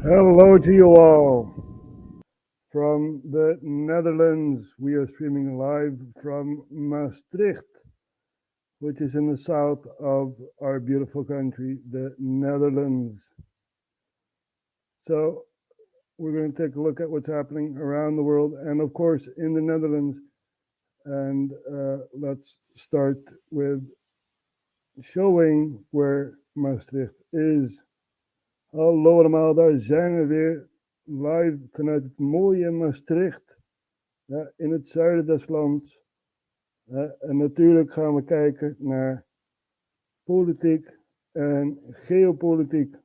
Hello to you all. From the Netherlands, we are streaming live from Maastricht, which is in the south of our beautiful country, the Netherlands. So we're going to take a look at what's happening around the world and, of course, in the Netherlands. And let's start with showing where Maastricht is. Hallo allemaal, daar zijn we weer live vanuit het mooie Maastricht, in het zuiden des lands. En natuurlijk gaan we kijken naar politiek en geopolitiek.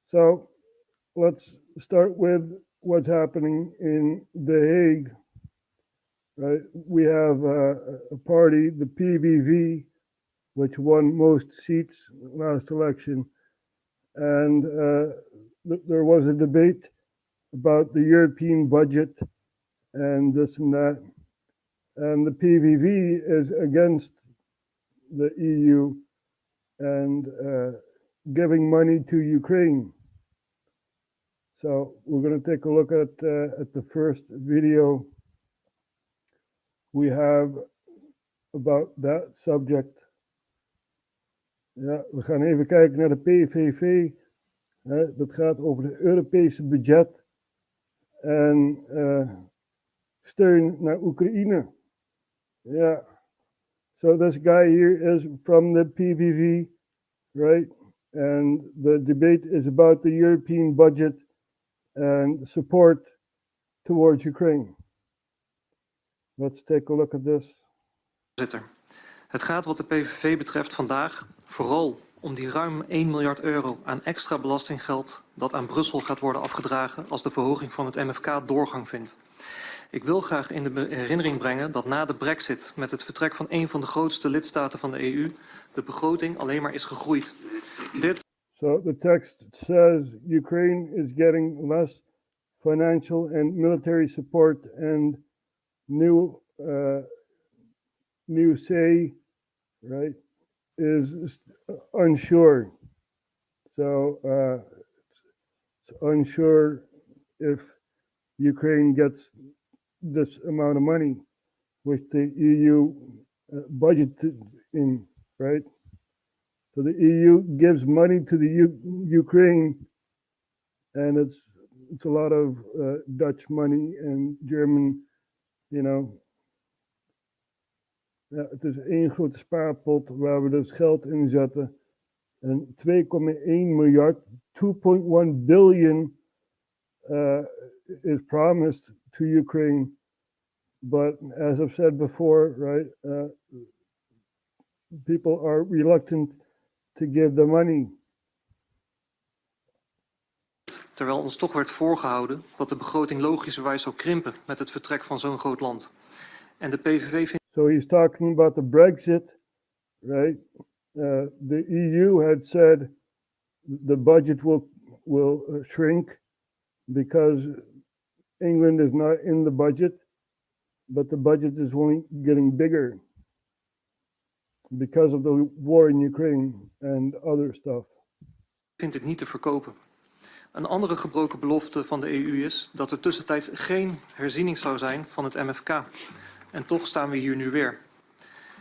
So, let's start with what's happening in The Hague. Right? We have a party, the PVV, which won most seats last election. And there was a debate about the European budget and this and that. And the PVV is against the EU and giving money to Ukraine. So we're going to take a look at the first video we have about that subject. Ja, we gaan even kijken naar de PVV. Dat gaat over het Europese budget en steun naar Oekraïne. Yeah. So this guy here is from the PVV, right? And the debate is about the European budget and support towards Ukraine. Let's take a look at this. Het gaat wat de PVV betreft vandaag vooral om die ruim 1 miljard euro aan extra belastinggeld dat aan Brussel gaat worden afgedragen als de verhoging van het MFK doorgang vindt. Ik wil graag in de herinnering brengen dat na de Brexit met het vertrek van een van de grootste lidstaten van de EU de begroting alleen maar is gegroeid. So the text says Ukraine is getting less financial and military support and new say, right, is unsure. So it's unsure if Ukraine gets this amount of money, which the EU budgeted in, right? So the EU gives money to the Ukraine, and it's a lot of Dutch money and German, you know. Ja, het is één grote spaarpot waar we dus geld in zetten. En 2,1 miljard, 2.1 billion is promised to Ukraine. But as I've said before, right, people are reluctant to give the money. Terwijl ons toch werd voorgehouden dat de begroting logischerwijs zou krimpen met het vertrek van zo'n groot land. En de PVV vindt... So he's talking about the Brexit, right? The EU had said the budget will shrink because England is not in the budget, but the budget is only getting bigger because of the war in Ukraine and other stuff. Vindt het niet te verkopen. Een andere gebroken belofte van de EU is dat er tussentijds geen herziening zou zijn van het MFK. En toch staan we hier nu weer.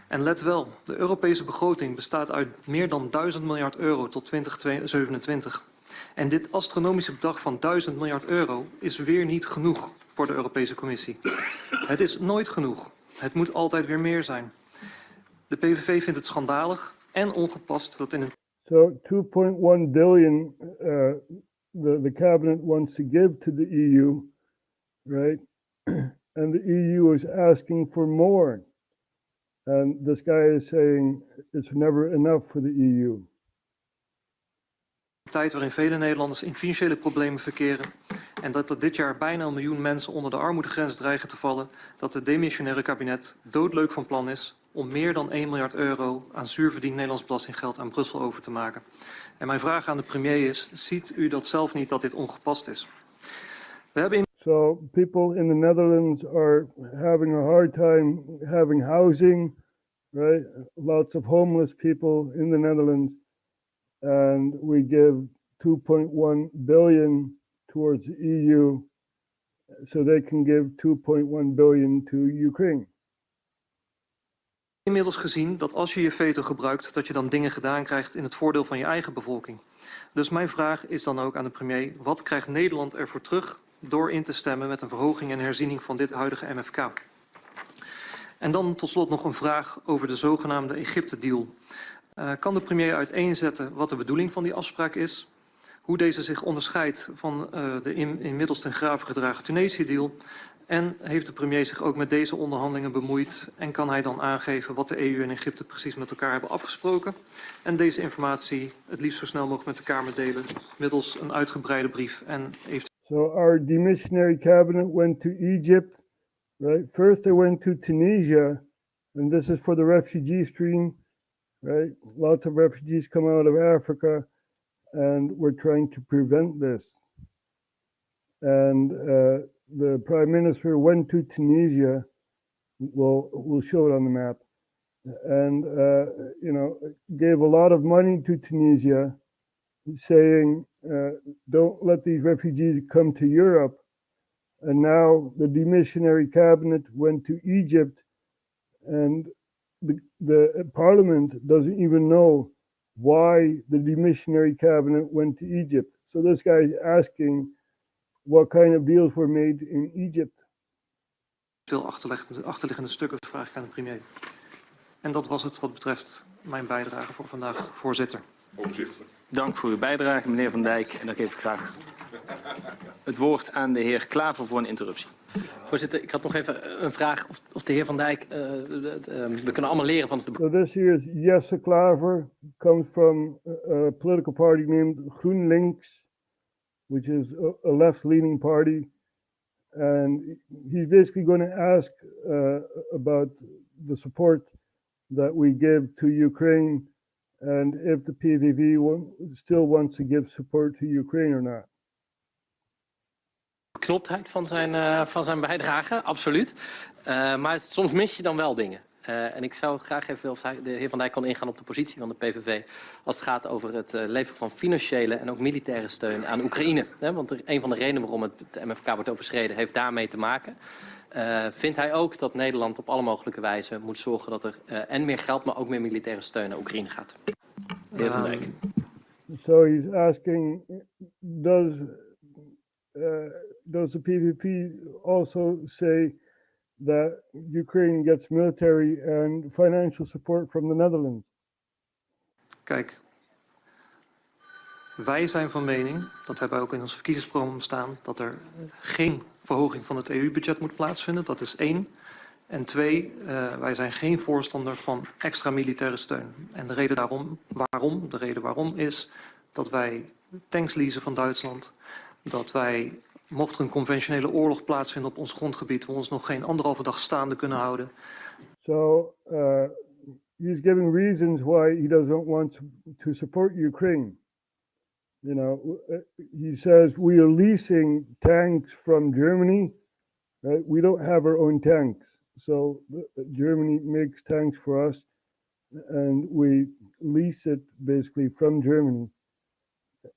En let wel, de Europese begroting bestaat uit meer dan 1000 miljard euro tot 2027. En dit astronomische bedrag van 1000 miljard euro is weer niet genoeg voor de Europese Commissie. Het is nooit genoeg. Het moet altijd weer meer zijn. De PVV vindt het schandalig en ongepast dat in een... So 2.1 billion the cabinet wants to give to the EU, right? And the EU is asking for more. And this guy is saying it's never enough for the EU. Een tijd waarin vele Nederlanders in financiële problemen verkeren en dat er dit jaar bijna 1 miljoen mensen onder de armoedegrens dreigen te vallen, dat het demissionaire kabinet doodleuk van plan is om meer dan 1 miljard euro aan zuurverdiend Nederlands belastinggeld aan Brussel over te maken. En mijn vraag aan de premier is, ziet u dat zelf niet dat dit ongepast is? We hebben So people in the Netherlands are having a hard time having housing, right? Lots of homeless people in the Netherlands. And we give 2.1 billion towards the EU so they can give 2.1 billion to Ukraine. Inmiddels gezien dat als je je veto gebruikt, dat je dan dingen gedaan krijgt in het voordeel van je eigen bevolking. Dus mijn vraag is dan ook aan de premier, wat krijgt Nederland ervoor terug door in te stemmen met een verhoging en herziening van dit huidige MFK? En dan tot slot nog een vraag over de zogenaamde Egypte-deal. Kan de premier uiteenzetten wat de bedoeling van die afspraak is, hoe deze zich onderscheidt van de inmiddels ten grave gedragen Tunesië-deal? En heeft de premier zich ook met deze onderhandelingen bemoeid en kan hij dan aangeven wat de EU en Egypte precies met elkaar hebben afgesproken? En deze informatie het liefst zo snel mogelijk met de Kamer delen middels een uitgebreide brief. En heeft... So our demissionary cabinet went to Egypt, right? First they went to Tunisia, and this is for the refugee stream, right? Lots of refugees come out of Africa, and we're trying to prevent this. And the prime minister went to Tunisia. We'll show it on the map, and gave a lot of money to Tunisia, saying, "Don't let these refugees come to Europe." And now the demissionary cabinet went to Egypt, and the parliament doesn't even know why the demissionary cabinet went to Egypt. So this guy is asking what kind of deals were made in Egypt. Veel achterliggende stukken vraag ik aan de premier. En dat was het wat betreft mijn bijdrage voor vandaag, voorzitter. Overzichtelijk. Dank voor uw bijdrage, meneer Van Dijk. En dan geef ik graag het woord aan de heer Klaver voor een interruptie. Voorzitter, ik had nog even een vraag of de heer Van Dijk, we kunnen allemaal leren van het debat. So this here is Jesse Klaver, comes from a political party named GroenLinks, which is a left-leaning party. And he's basically going to ask about the support that we give to Ukraine and if the PVV still wants to give support to Ukraine or not. Knoptheid van zijn bijdrage, absoluut. Maar soms mis je dan wel dingen. En ik zou graag even of de heer Van Dijk kon ingaan op de positie van de PVV als het gaat over het leveren van financiële en ook militaire steun aan Oekraïne. Want een van de redenen waarom het MFK wordt overschreden heeft daarmee te maken. Vindt hij ook dat Nederland op alle mogelijke wijze moet zorgen dat er en meer geld, maar ook meer militaire steun naar Oekraïne gaat? De heer Van Dijk. So he's asking, does the PVP also say that Ukraine gets military and financial support from the Netherlands? Kijk, wij zijn van mening, dat hebben we ook in ons verkiezingsprogramma staan, dat er geen verhoging van het EU-budget moet plaatsvinden. Dat is 1. En 2, wij zijn geen voorstander van extra militaire steun. En de reden waarom is dat wij tanks leasen van Duitsland, dat wij, mocht er een conventionele oorlog plaatsvinden op ons grondgebied, we ons nog geen 1,5 dag staande kunnen houden. So he's giving reasons why he doesn't want to support Ukraine. You know, he says we are leasing tanks from Germany. Right? We don't have our own tanks. So Germany makes tanks for us and we lease it basically from Germany.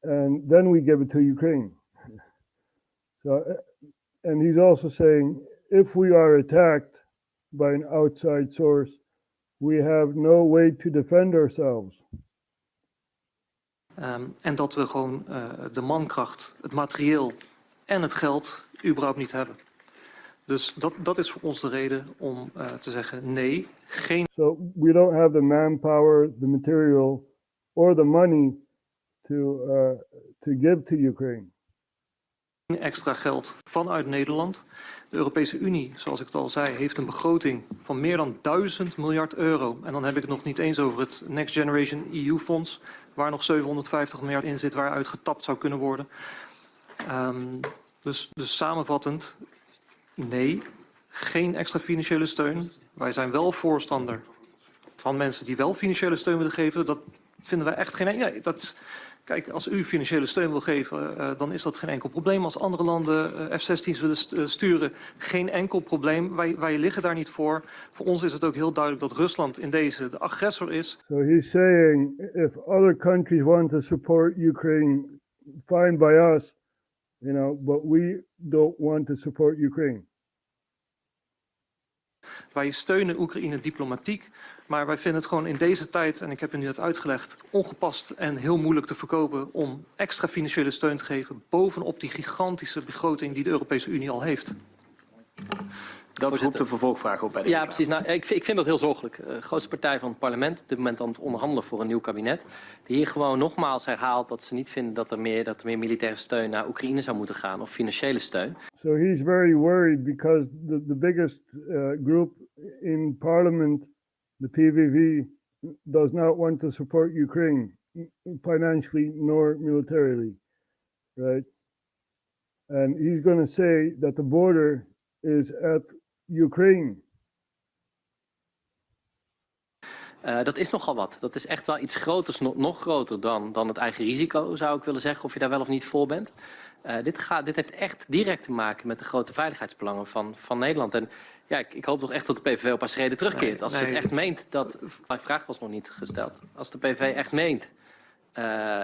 And then we give it to Ukraine. So, and he's also saying if we are attacked by an outside source, we have no way to defend ourselves. En dat we gewoon de mankracht, het materieel en het geld überhaupt niet hebben. Dus dat is voor ons de reden om te zeggen nee, geen... So we don't have the manpower, the material or the money to give to Ukraine. Extra geld vanuit Nederland. De Europese Unie, zoals ik het al zei, heeft een begroting van meer dan 1000 miljard euro. En dan heb ik het nog niet eens over het Next Generation EU Fonds, waar nog 750 miljard in zit, waaruit getapt zou kunnen worden. Dus samenvattend, nee, geen extra financiële steun. Wij zijn wel voorstander van mensen die wel financiële steun willen geven. Dat vinden wij echt geen... Ja, kijk, als u financiële steun wil geven, dan is dat geen enkel probleem. Als andere landen F-16's willen sturen, geen enkel probleem. Wij liggen daar niet voor. Voor ons is het ook heel duidelijk dat Rusland in deze de agressor is. So he's saying if other countries want to support Ukraine, fine by us, but we don't want to support Ukraine. Wij steunen Oekraïne diplomatiek, maar wij vinden het gewoon in deze tijd, en ik heb u nu het uitgelegd, ongepast en heel moeilijk te verkopen om extra financiële steun te geven bovenop die gigantische begroting die de Europese Unie al heeft. Dat roept de vervolgvraag op bij de heer Ja, Klaver. precies. Nou, ik vind dat heel zorgelijk. De grootste partij van het parlement, op dit moment aan het onderhandelen voor een nieuw kabinet, die hier gewoon nogmaals herhaalt dat ze niet vinden dat er meer militaire steun naar Oekraïne zou moeten gaan of financiële steun. So he's very worried because the biggest group in parliament, the PVV, does not want to support Ukraine financially nor militarily, right? And he's going to say that the border is at Ukraine. Dat is nogal wat. Dat is echt wel iets groters, nog groter dan het eigen risico, zou ik willen zeggen, of je daar wel of niet voor bent. Dit heeft echt direct te maken met de grote veiligheidsbelangen van Nederland. En ja, ik hoop toch echt dat de PVV op haar schreden terugkeert. Als ze het echt meent dat... Mijn vraag was nog niet gesteld. Als de PVV echt meent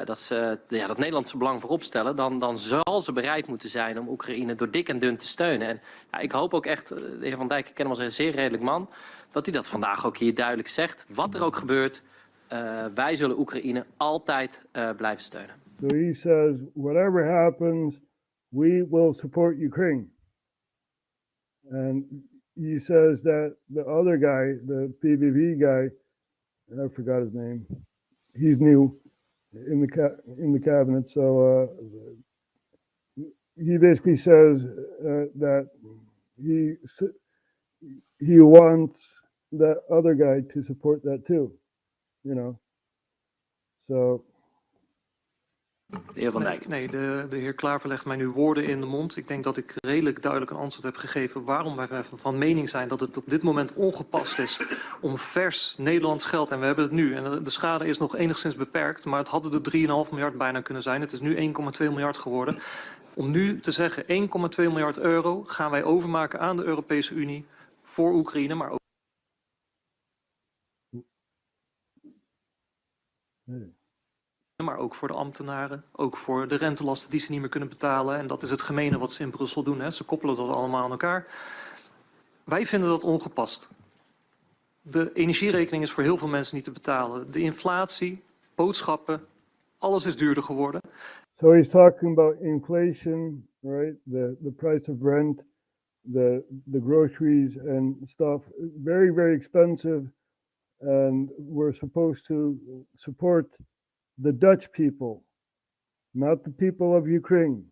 dat ze dat Nederlandse belang voorop stellen, dan zal ze bereid moeten zijn om Oekraïne door dik en dun te steunen. En ja, ik hoop ook echt, de heer Van Dijk, ik ken hem als een zeer redelijk man, dat hij dat vandaag ook hier duidelijk zegt. Wat er ook gebeurt, wij zullen Oekraïne altijd blijven steunen. So he says, whatever happens, we will support Ukraine. And he says that the other guy, the PVV guy, I forgot his name, he's new in the cabinet, so he basically says that he wants that other guy to support that too, So. De heer Van Dijk. Nee, de heer Klaver legt mij nu woorden in de mond. Ik denk dat ik redelijk duidelijk een antwoord heb gegeven waarom wij van mening zijn dat het op dit moment ongepast is om vers Nederlands geld, en we hebben het nu, en de schade is nog enigszins beperkt, maar het hadden de 3,5 miljard bijna kunnen zijn. Het is nu 1,2 miljard geworden. Om nu te zeggen 1,2 miljard euro gaan wij overmaken aan de Europese Unie voor Oekraïne, maar ook... Maar ook voor de ambtenaren, ook voor de rentelasten die ze niet meer kunnen betalen. En dat is het gemene wat ze in Brussel doen. Hè. Ze koppelen dat allemaal aan elkaar. Wij vinden dat ongepast. De energierekening is voor heel veel mensen niet te betalen. De inflatie, boodschappen, alles is duurder geworden. So he's talking about inflation, right? The price of rent, the groceries and stuff, very, very expensive. And we're supposed to support the Dutch people, not the people of Ukraine.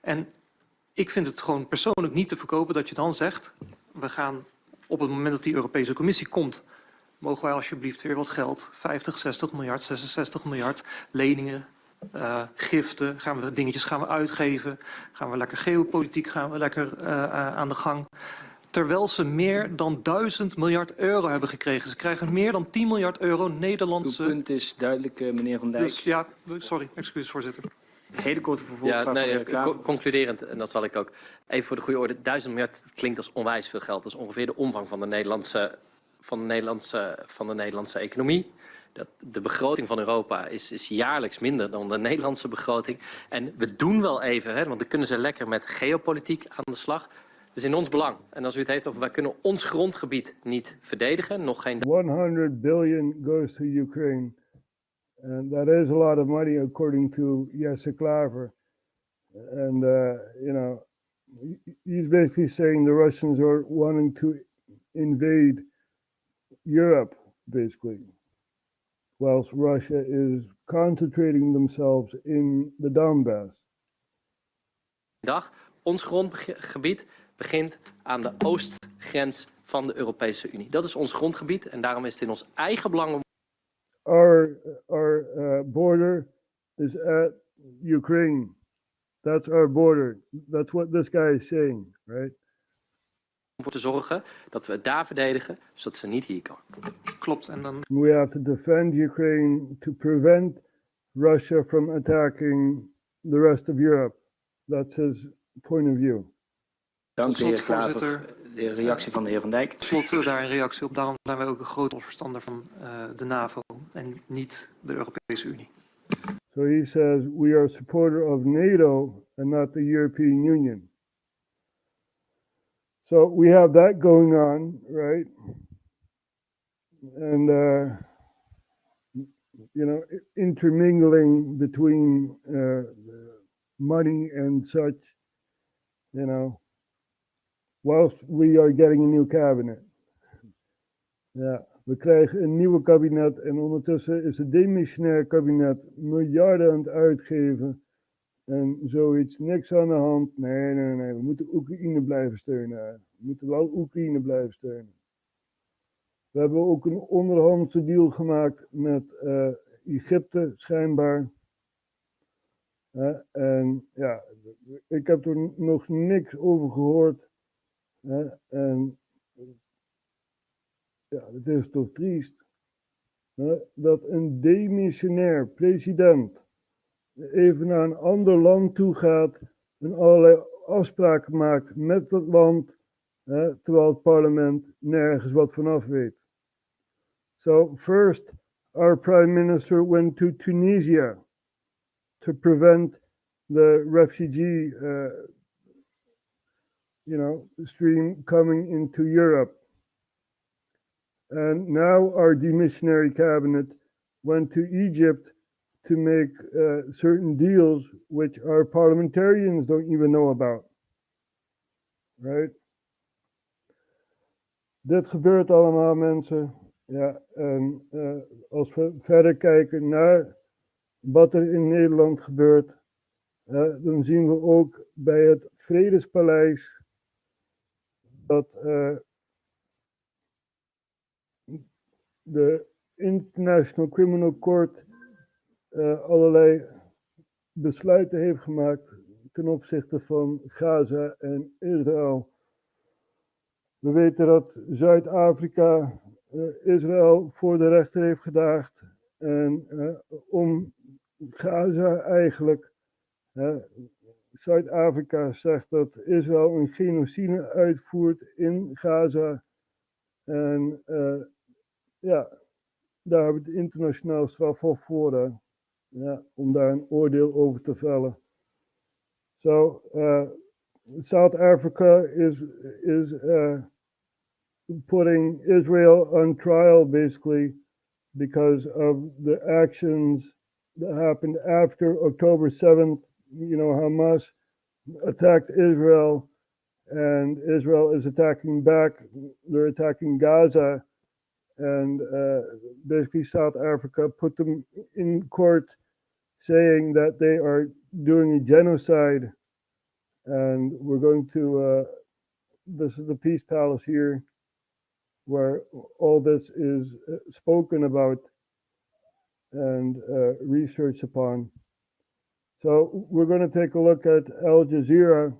En ik vind het gewoon persoonlijk niet te verkopen dat je dan zegt, we gaan op het moment dat die Europese Commissie komt, mogen wij alsjeblieft weer wat geld, 50, 60 miljard, 66 miljard, leningen, giften, dingetjes gaan we uitgeven, gaan we lekker geopolitiek, gaan we lekker aan de gang. Terwijl ze meer dan 1000 miljard euro hebben gekregen. Ze krijgen meer dan 10 miljard euro Nederlandse... Uw punt is duidelijk, meneer Van Dijk. Dus ja, sorry, excuses voorzitter. Hele korte vervolgvraag van de heer Klaver. Concluderend, en dat zal ik ook even voor de goede orde. 1000 miljard klinkt als onwijs veel geld. Dat is ongeveer de omvang van de Nederlandse economie. De begroting van Europa is jaarlijks minder dan de Nederlandse begroting. En we doen wel even, want dan kunnen ze lekker met geopolitiek aan de slag. Dat is in ons belang. En als u het heeft over wij kunnen ons grondgebied niet verdedigen, nog geen... 100 billion goes to Ukraine. And that is a lot of money according to Jesse Klaver. And, he's basically saying the Russians are wanting to invade Europe, basically. Whilst Russia is concentrating themselves in the Donbass. Ons grondgebied begint aan de oostgrens van de Europese Unie. Dat is ons grondgebied en daarom is het in ons eigen belang om... Our border is at Ukraine. That's our border. That's what this guy is saying, right? Om voor te zorgen dat we het daar verdedigen, zodat ze niet hier komen. Klopt. En dan... We have to defend Ukraine to prevent Russia from attacking the rest of Europe. That's his point of view. Dank de heer Klaver. Voorzitter. De reactie van de heer Van Dijk. Tot slot daar een reactie op. Daarom zijn wij ook een groot voorstander van de NAVO en niet de Europese Unie. So he says we are a supporter of NATO and not the European Union. So we have that going on, right? And, intermingling between money and such, whilst we are getting a new cabinet. Ja, we krijgen een nieuwe kabinet en ondertussen is het demissionair kabinet miljarden aan het uitgeven en zoiets, niks aan de hand. Nee, we moeten Oekraïne blijven steunen. We moeten wel Oekraïne blijven steunen. We hebben ook een onderhandse deal gemaakt met Egypte, schijnbaar. En ja, ik heb er nog niks over gehoord. En ja, het is toch triest dat een demissionair president even naar een ander land toe gaat en allerlei afspraken maakt met dat land, terwijl het parlement nergens wat vanaf weet. So first, our prime minister went to Tunisia to prevent the refugee, stream coming into Europe. And now our demissionary cabinet went to Egypt to make certain deals which our parliamentarians don't even know about. Right? Dit gebeurt allemaal, mensen. Ja, en als we verder kijken naar wat er in Nederland gebeurt, dan zien we ook bij het Vredespaleis dat de International Criminal Court allerlei besluiten heeft gemaakt ten opzichte van Gaza en Israël. We weten dat Zuid-Afrika Israël voor de rechter heeft gedaagd en om Gaza eigenlijk. Zuid-Afrika zegt dat Israël een genocide uitvoert in Gaza. En daar hebben we het internationaal strafhof voor, om daar een oordeel over te vellen. So, South Africa is putting Israel on trial basically because of the actions that happened after October 7th. Hamas attacked Israel and Israel is attacking back. They're attacking Gaza and basically South Africa put them in court saying that they are doing a genocide. And we're going to, this is the Peace Palace here, where all this is spoken about and researched upon. So we're going to take a look at Al Jazeera,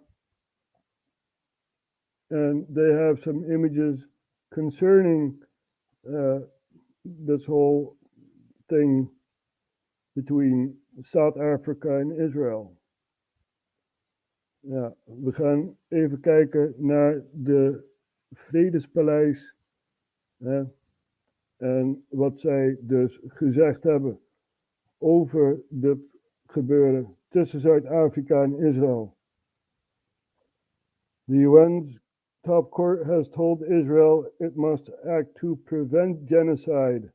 and they have some images concerning this whole thing between South Africa and Israel. Ja, we gaan even kijken naar de Vredespaleis en wat zij dus gezegd hebben over dit gebeuren tussen Zuid-Afrika en Israël. The UN's top court has told Israel it must act to prevent genocide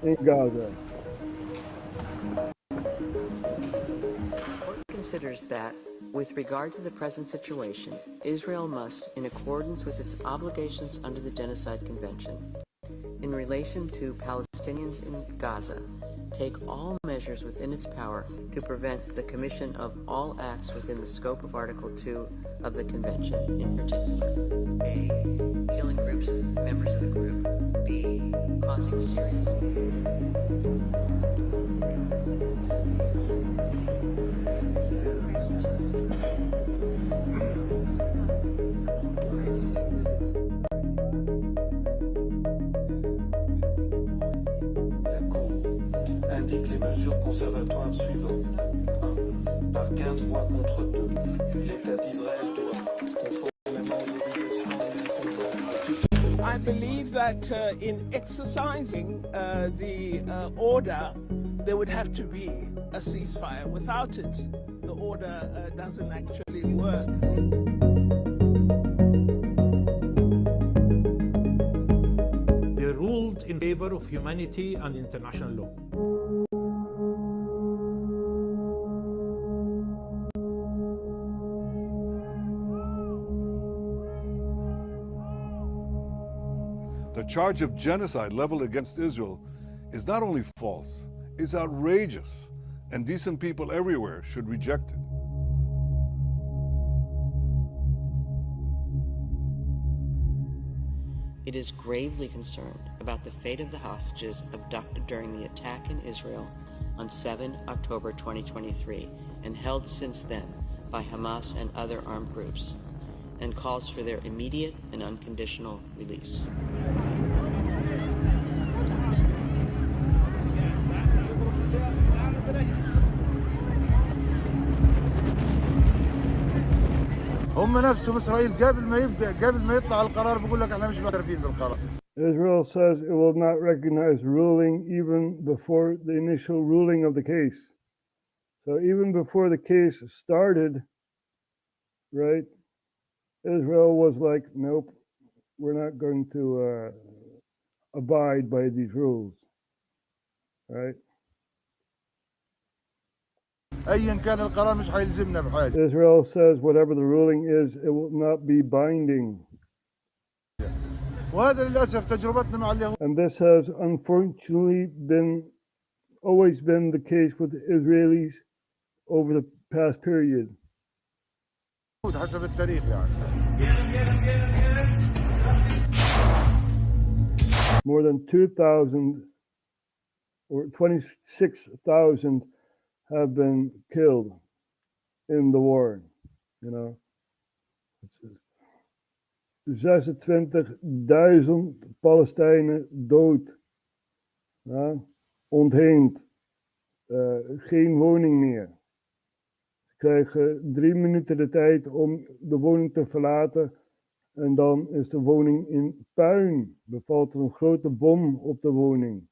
in Gaza. Considers that, with regard to the present situation, Israel must, in accordance with its obligations under the Genocide Convention, in relation to Palestinians in Gaza, take all measures within its power to prevent the commission of all acts within the scope of Article 2 of the Convention, in particular, A. Killing groups, members of the group, B. Causing serious... indique les mesures conservatoires suivantes. 1. Par 15 voix contre 2, l'État d'Israël doit, conformément aux obligations I believe that in exercising the order there would have to be a ceasefire. Without it, the order doesn't actually work. They ruled in favor of humanity and international law. The charge of genocide leveled against Israel is not only false, it's outrageous, and decent people everywhere should reject it. It is gravely concerned about the fate of the hostages abducted during the attack in Israel on 7 October 2023 and held since then by Hamas and other armed groups, and calls for their immediate and unconditional release. هم نفسهم إسرائيل قبل ما يطلع القرار بيقول لك احنا مش معترفين بالقرار. Israel says it will not recognize ruling even before the initial ruling of the case. So even before the case started, right, Israel was like, nope, we're not going to abide by these rules, right? ايا كان القرار مش هيلزمنا بحاجه. Israel says whatever the ruling is, it will not be binding. وهذا للاسف تجربتنا مع اليهود. And this has unfortunately always been the case with the Israelis over the past period. حسب التاريخ يعني. More than 2,000 or 26,000 have been killed in the war, you know. 26.000 Palestijnen dood, ja? Ontheemd, geen woning meer. Ze krijgen 3 minuten de tijd om de woning te verlaten en dan is de woning in puin. Er valt een grote bom op de woning.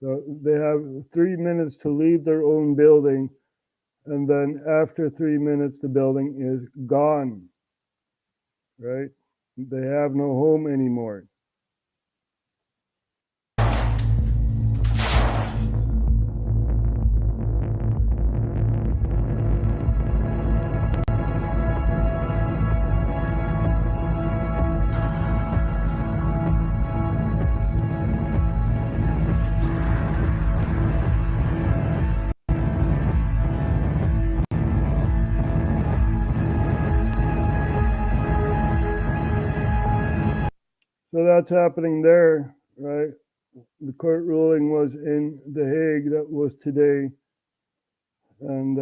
So they have 3 minutes to leave their own building, and then after 3 minutes the building is gone. Right? They have no home anymore. So that's happening there, right? The court ruling was in The Hague, that was today, and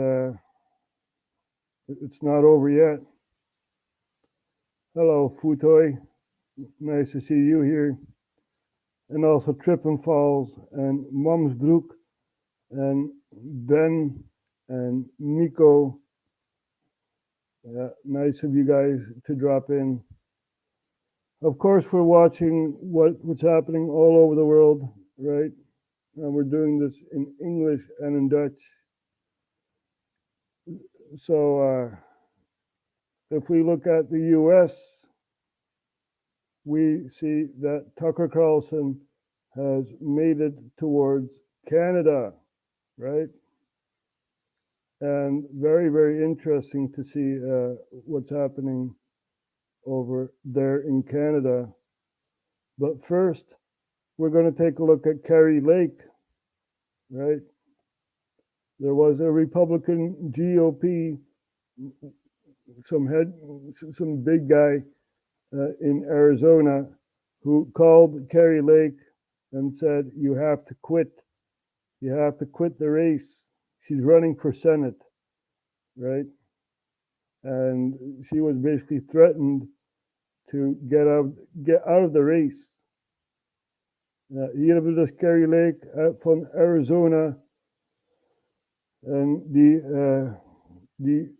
it's not over yet. Hello, Futoy. Nice to see you here. And also Trippenfalls and Momsbroek and Ben and Nico. Yeah, nice of you guys to drop in. Of course, we're watching what's happening all over the world, right? And we're doing this in English and in Dutch. So if we look at the US, we see that Tucker Carlson has made it towards Canada, right? And very, very interesting to see what's happening over there in Canada. But first, we're going to take a look at Kerry Lake, right? There was a Republican GOP, some big guy in Arizona who called Kerry Lake and said, you have to quit. You have to quit the race. She's running for Senate, right? And she was basically threatened to get out of the race. Hier hebben we dus Kerry Lake van Arizona. En die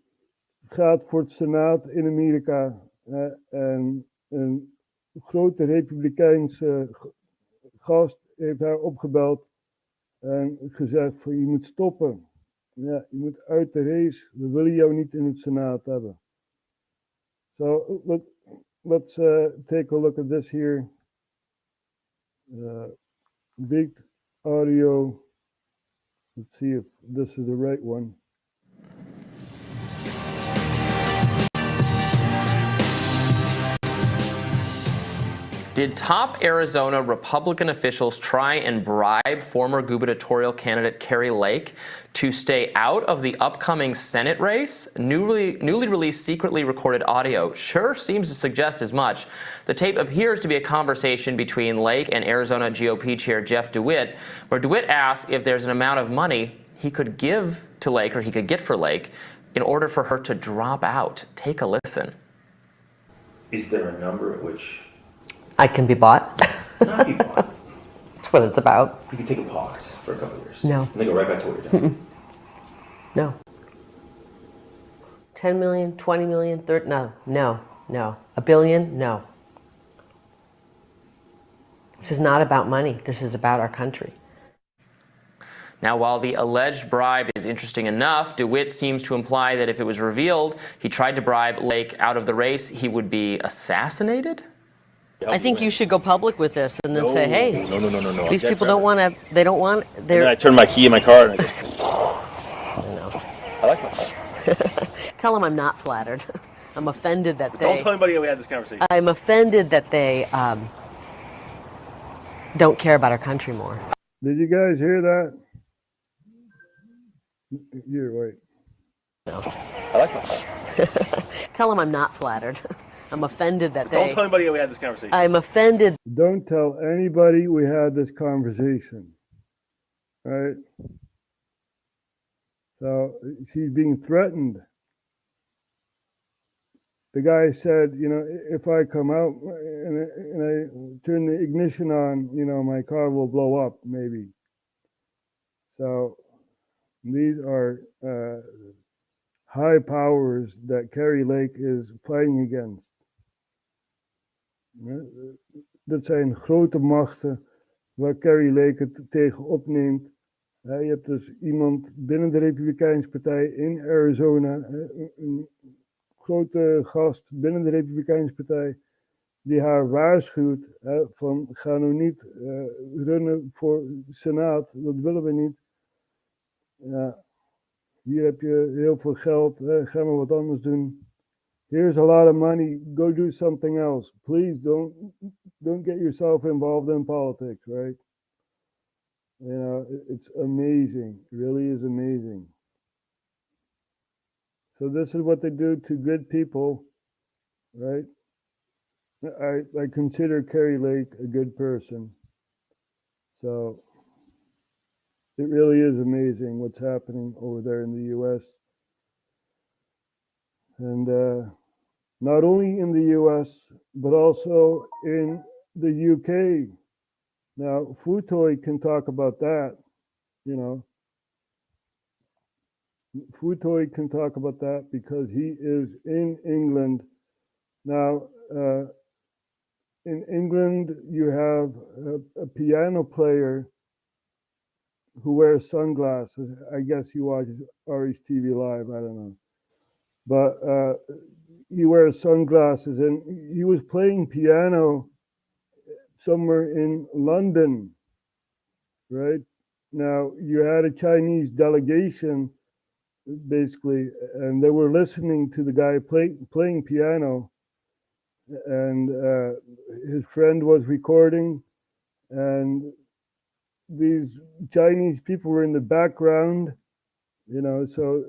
gaat voor het Senaat in Amerika. En een grote Republikeinse gast heeft haar opgebeld en gezegd van je moet stoppen. Ja, je moet uit de race. We willen jou niet in het Senaat hebben. So let's take a look at this here. Big audio. Let's see if this is the right one. Did top Arizona Republican officials try and bribe former gubernatorial candidate Kari Lake to stay out of the upcoming Senate race? Newly released secretly recorded audio sure seems to suggest as much. The tape appears to be a conversation between Lake and Arizona GOP chair Jeff DeWitt, where DeWitt asks if there's an amount of money he could give to Lake, or he could get for Lake, in order for her to drop out. Take a listen. Is there a number at which I can be bought. not be bought? That's what it's about. You can take a pause for a couple of years. No. And then go right back to what you're doing. No. 10 million, 20 million, 30, no. A billion, no. This is not about money. This is about our country. Now, while the alleged bribe is interesting enough, DeWitt seems to imply that if it was revealed he tried to bribe Lake out of the race, he would be assassinated? I think you should go public with this and then say, hey, No. these people don't want to, they don't want, And then I turn my key in my car and I just... I like my car. Tell them I'm not flattered. I'm offended that they... Don't tell anybody we had this conversation. I'm offended that they don't care about our country more. Did you guys hear that? You're right. I like my car. Tell them I'm not flattered. I'm offended that they... Don't tell anybody we had this conversation. I'm offended. Don't tell anybody we had this conversation. Right? So she's being threatened. The guy said, you know, if I come out and I turn the ignition on, you know, my car will blow up, maybe. So these are high powers that Kari Lake is fighting against. Dat zijn grote machten waar Kari Lake het tegen opneemt. Je hebt dus iemand binnen de Republikeinse Partij in Arizona, een grote gast binnen de Republikeinse Partij, die haar waarschuwt van ga nou niet runnen voor de Senaat, dat willen we niet. Ja, hier heb je heel veel geld, ga maar wat anders doen. Here's a lot of money, go do something else. Please don't get yourself involved in politics, right? You know, it's amazing, it really is amazing. So this is what they do to good people, right? I consider Kari Lake a good person. So it really is amazing what's happening over there in the US. And not only in the US, but also in the UK. Now, Futoy can talk about that, you know. Futoy can talk about that because he is in England. Now, in England, you have a piano player who wears sunglasses. I guess he watches RHTVLive, I don't know. But he wears sunglasses, and he was playing piano somewhere in London, right? Now, you had a Chinese delegation, basically, and they were listening to the guy playing piano, and his friend was recording, and these Chinese people were in the background, you know, so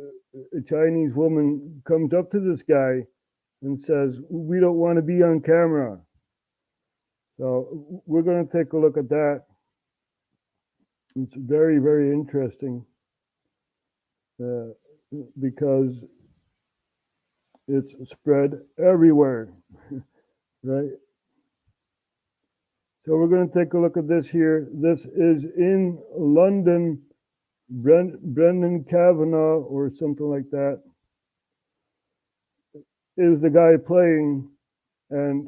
a Chinese woman comes up to this guy and says, we don't want to be on camera. So we're going to take a look at that. It's very, very interesting because it's spread everywhere, right? So we're going to take a look at this here. This is in London, Brendan Kavanagh or something like that is the guy playing, and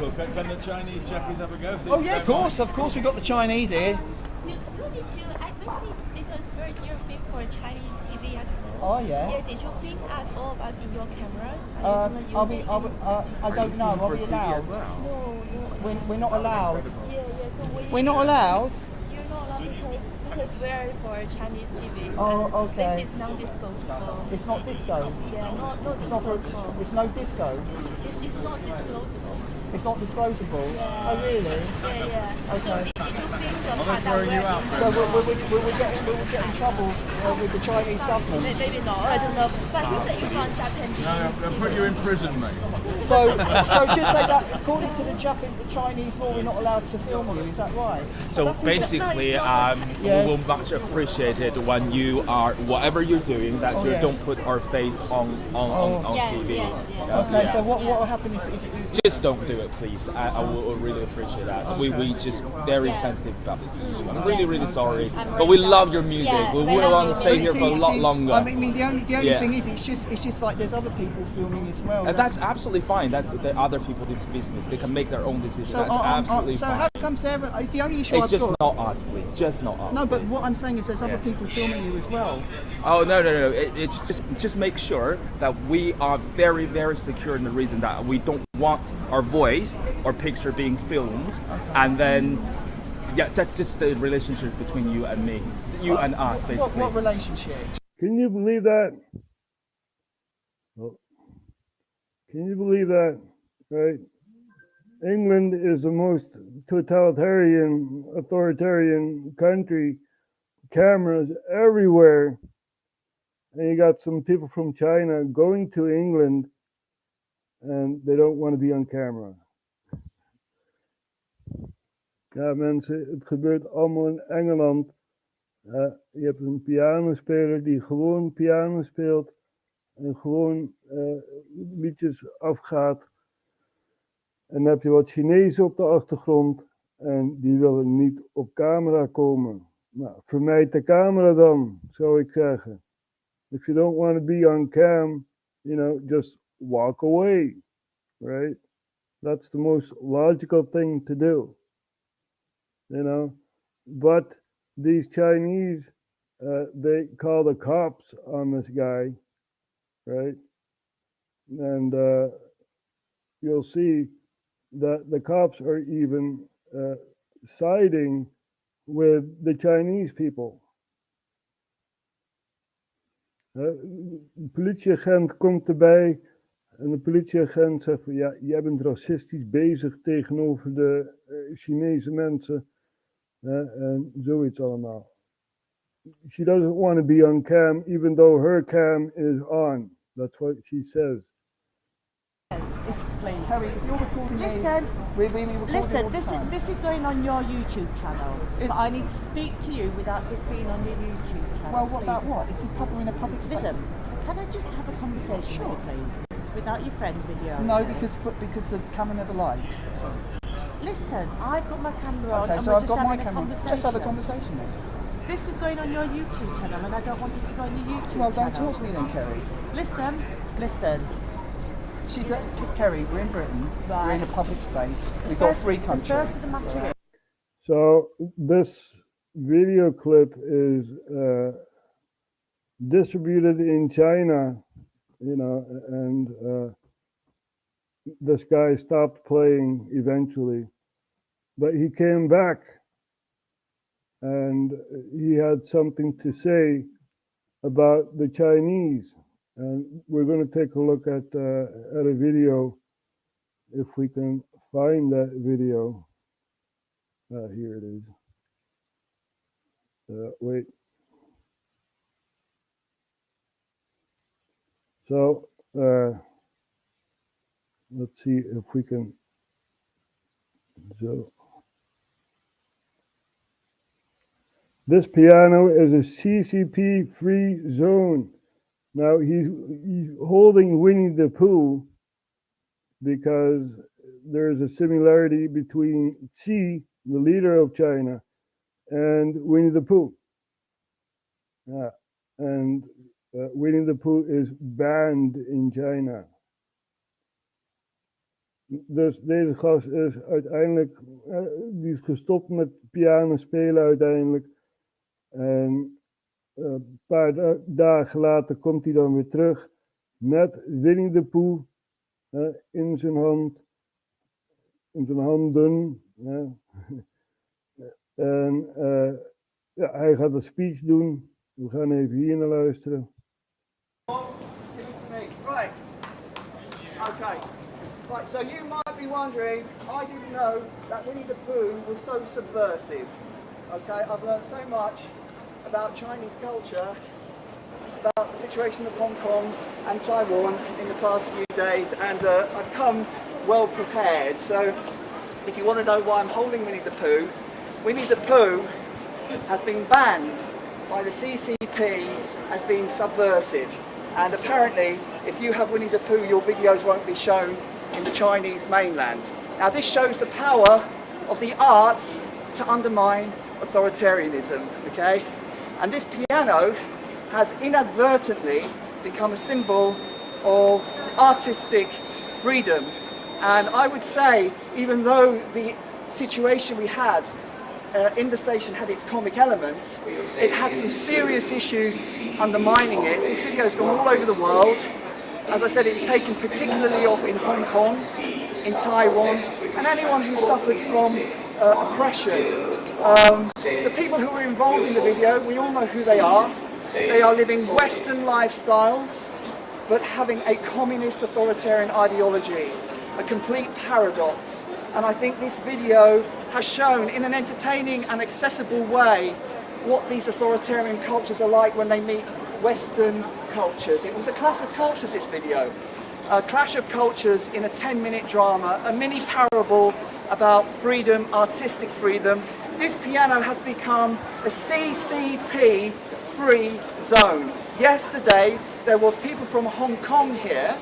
local. Can the Chinese Jeffries have a go? Oh yeah, of course we've got the Chinese here. Do you need to, I see, because we're here film for Chinese TV as well. Oh yeah. Yeah, did you film us, all of us, in your cameras? I don't know, are we allowed? No. We're not allowed. Yeah, so we're not allowed? You're not allowed because we're for Chinese TV. Oh, okay. This is non-disclosable. It's not disco? Yeah, not disclosable. It's no disco? It's not disclosable. It's not disclosable? Yeah. Oh really? Yeah. Okay. So did you film the part that we're in? So will we get in trouble with the Chinese government? Maybe not, I don't know. But you said you're from Japanese. No, they'll put you in prison, mate. So just say that according to the Chinese law, we're not allowed to film you. Is that right? So basically, we will much appreciate it when you are whatever you're doing that you don't put our face on TV. Okay. So what will happen if just don't do it, please. I will really appreciate that. Okay. We just very sensitive about this issue. I'm really sorry, but we love your music. We will want to stay here for a lot longer. I mean, the only thing is, it's just like there's other people filming as well. And that's absolutely fine. That's the other people's business. They can make their own decisions. So, that's absolutely so fine. how come Sarah? It's the only issue It's I've just got. not us, please. Just not us. No, but please. what I'm saying is there's other people filming you as well. Oh no! It's just make sure that we are very secure in the reason that we don't want our voice or picture being filmed, and then that's just the relationship between you and me, and us, basically. What relationship? Can you believe that? Well, can you believe that? Right? England is the most totalitarian, authoritarian country. Cameras everywhere. And you got some people from China going to England and they don't want to be on camera. Ja, mensen, het gebeurt allemaal in Engeland. Je hebt een pianospeler die gewoon piano speelt en gewoon liedjes afgaat. En dan heb je wat Chinezen op de achtergrond en die willen niet op camera komen. Nou, vermijd de camera dan, zou ik zeggen. If you don't want to be on cam, just walk away, right? That's the most logical thing to do, But these Chinese, they call the cops on this guy, right? And you'll see that the cops are even siding with the Chinese people. De politieagent komt erbij en de politieagent zegt van ja, jij bent racistisch bezig tegenover de Chinese mensen en zoiets allemaal. She doesn't want to be on cam even though her cam is on. That's what she says. Terry, if you're recording listen, listen, this is going on your YouTube channel. But I need to speak to you without this being on your YouTube channel. Well, what about what? We're in a public space. Listen, can I just have a conversation with you, please? Without your friend video. No, because the camera never lies. Listen, I've got my camera on. Okay, and so we're I've just got my having a camera. conversation. Let's have a conversation then. This is going on your YouTube channel and I don't want it to go on your YouTube channel. Well, don't channel. talk to me then, Kerry. Listen. She said, Kerry, we're in Britain, we're in a public space, we've got a free country. The first of the matter is. So this video clip is distributed in China, and this guy stopped playing eventually, but he came back and he had something to say about the Chinese. And we're going to take a look at a video, if we can find that video. Here it is. Wait. So let's see if we can. So this piano is a CCP-free zone. Now he's holding Winnie the Pooh because there's a similarity between Xi, the leader of China, and Winnie the Pooh. And Winnie the Pooh is banned in China. Dus deze gast is uiteindelijk, die is gestopt met piano spelen uiteindelijk. En een paar dagen later komt hij dan weer terug met Winnie de Pooh in zijn hand, in zijn handen. En ja, hij gaat een speech doen. We gaan even hier naar luisteren. Right. Okay. Right, so you might be wondering, I didn't know that Winnie the Pooh was so subversive. Okay, I've learned so much about Chinese culture, about the situation of Hong Kong and Taiwan in the past few days, and I've come well prepared. So if you want to know why I'm holding Winnie the Pooh has been banned by the CCP as being subversive. And apparently, if you have Winnie the Pooh, your videos won't be shown in the Chinese mainland. Now this shows the power of the arts to undermine authoritarianism, okay? And this piano has inadvertently become a symbol of artistic freedom. And I would say, even though the situation we had in the station had its comic elements, it had some serious issues undermining it. This video has gone all over the world. As I said, it's taken particularly off in Hong Kong, in Taiwan, and anyone who suffered from oppression. The people who were involved in the video, we all know who they are. They are living Western lifestyles, but having a communist authoritarian ideology, a complete paradox. And I think this video has shown in an entertaining and accessible way what these authoritarian cultures are like when they meet Western cultures. It was a clash of cultures, this video. A clash of cultures in a 10-minute drama, a mini parable about freedom, artistic freedom. This piano has become a CCP free zone. Yesterday there was people from Hong Kong here.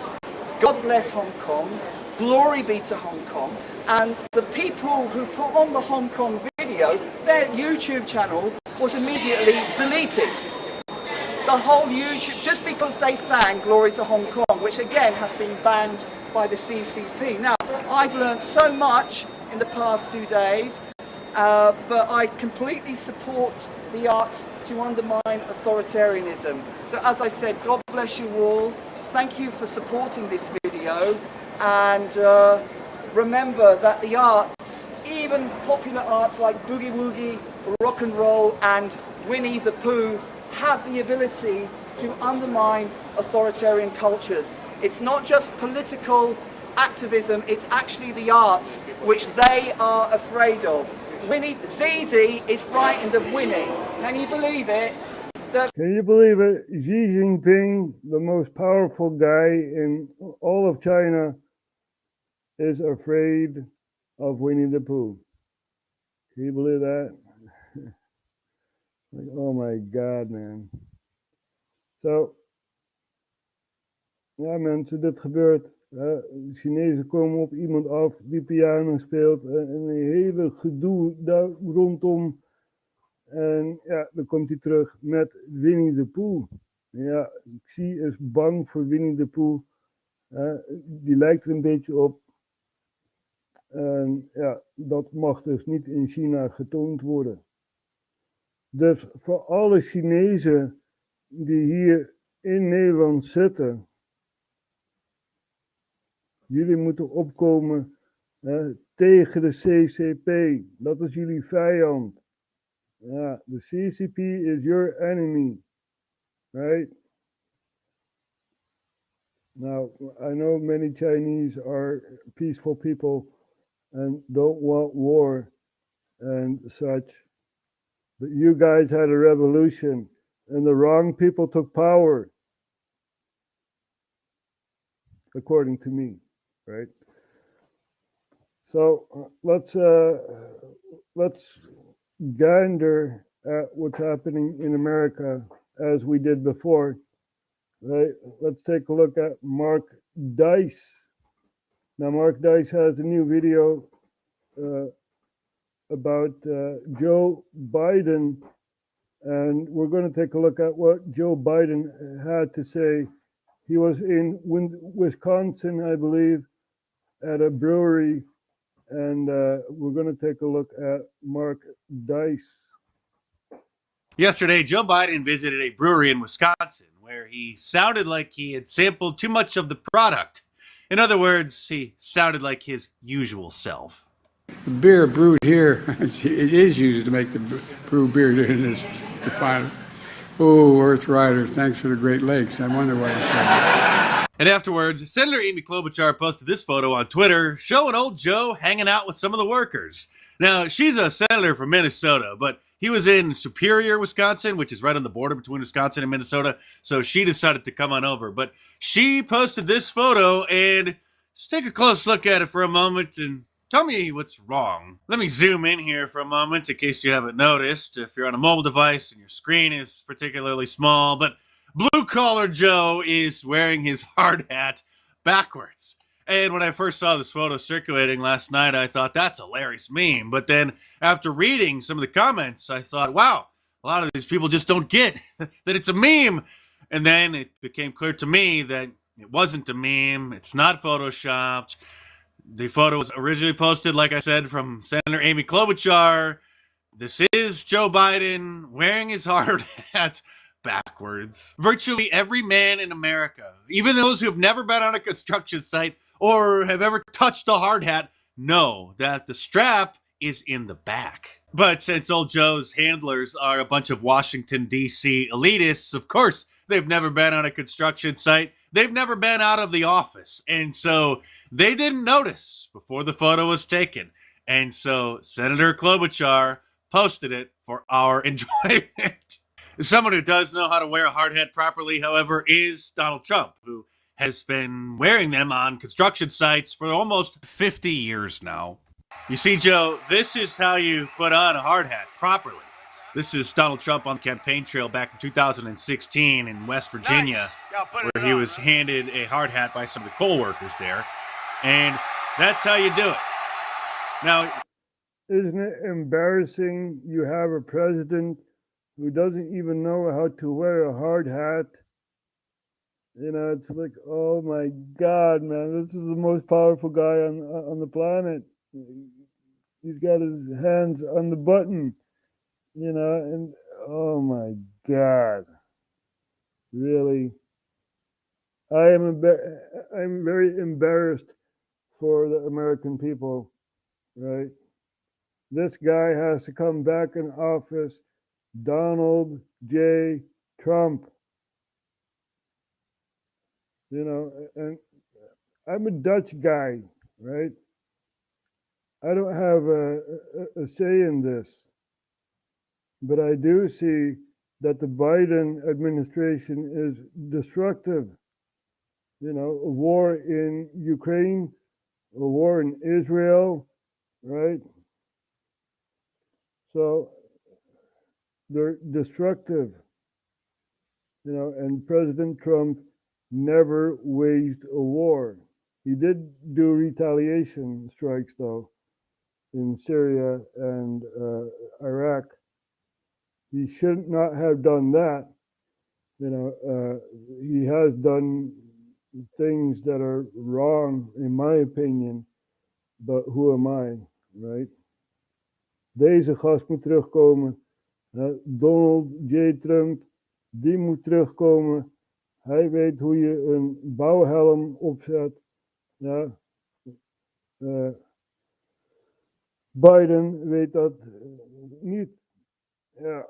God bless Hong Kong. Glory be to Hong Kong. And the people who put on the Hong Kong video, their YouTube channel was immediately deleted. The whole YouTube, just because they sang Glory to Hong Kong, which again has been banned by the CCP. Now, I've learned so much in the past 2 days, but I completely support the arts to undermine authoritarianism. So as I said, God bless you all. Thank you for supporting this video. And remember that the arts, even popular arts like boogie woogie, rock and roll and Winnie the Pooh, have the ability to undermine authoritarian cultures. It's not just political activism, it's actually the arts which they are afraid of. Zizi is frightened of Winnie. Can you believe it? Can you believe it? Xi Jinping, the most powerful guy in all of China, is afraid of Winnie the Pooh. Can you believe that? Like, oh my God, man. So, ja mensen, dit gebeurt. De Chinezen komen op iemand af die piano speelt en een hele gedoe daar rondom. En ja, dan komt hij terug met Winnie the Pooh. Ja, Xi is bang voor Winnie the Pooh. Die lijkt er een beetje op. En ja, dat mag dus niet in China getoond worden. Dus voor alle Chinezen die hier in Nederland zitten, jullie moeten opkomen tegen de CCP. Dat is jullie vijand. Ja, the CCP is your enemy, right? Now, I know many Chinese are peaceful people and don't want war and such. But you guys had a revolution and the wrong people took power. According to me, right? So let's gander at what's happening in America as we did before. Right? Let's take a look at Mark Dice. Now, Mark Dice has a new video about Joe Biden, and we're going to take a look at what Joe Biden had to say. He was in Wisconsin, I believe, at a brewery, and we're going to take a look at Mark Dice. Yesterday, Joe Biden visited a brewery in Wisconsin where he sounded like he had sampled too much of the product. In other words, he sounded like his usual self. The beer brewed here, it is used to make the brew beer in this refinery. Oh, Earth Rider, thanks for the Great Lakes. I wonder why it's called. And afterwards, Senator Amy Klobuchar posted this photo on Twitter showing old Joe hanging out with some of the workers. Now, she's a senator from Minnesota, but he was in Superior, Wisconsin, which is right on the border between Wisconsin and Minnesota, so she decided to come on over. But she posted this photo, and just take a close look at it for a moment and tell me what's wrong. Let me zoom in here for a moment in case you haven't noticed, if you're on a mobile device and your screen is particularly small. But Blue-Collar Joe is wearing his hard hat backwards. And when I first saw this photo circulating last night, I thought, that's a hilarious meme. But then after reading some of the comments, I thought, wow, a lot of these people just don't get that it's a meme. And then it became clear to me that it wasn't a meme. It's not photoshopped. The photo was originally posted, like I said, from Senator Amy Klobuchar. This is Joe Biden wearing his hard hat backwards. Virtually every man in America, even those who have never been on a construction site or have ever touched a hard hat, know that the strap is in the back. But since old Joe's handlers are a bunch of Washington, D.C. elitists, of course, they've never been on a construction site. They've never been out of the office. And so they didn't notice before the photo was taken. And so Senator Klobuchar posted it for our enjoyment. Someone who does know how to wear a hard hat properly, however, is Donald Trump, who has been wearing them on construction sites for almost 50 years now. You see, Joe, this is how you put on a hard hat properly. This is Donald Trump on the campaign trail back in 2016 in West Virginia, where he was handed a hard hat by some of the coal workers there. And that's how you do it. Now, isn't it embarrassing you have a president who doesn't even know how to wear a hard hat? You know, it's like, oh my God, man, this is the most powerful guy on the planet. He's got his hands on the button, you know, and oh my God, really. I'm very embarrassed for the American people, right? This guy has to come back in office, Donald J. Trump. You know, and I'm a Dutch guy, right? I don't have a say in this, but I do see that the Biden administration is destructive. You know, a war in Ukraine, a war in Israel, right? So they're destructive, you know, and President Trump never waged a war. He did do retaliation strikes, though, in Syria and Iraq. He should not have done that. You know, he has done things that are wrong, in my opinion, but who am I, right? Deze gast moet terugkomen. Donald J. Trump, die moet terugkomen. Hij weet hoe je een bouwhelm opzet. Ja. Biden weet dat niet. Ja.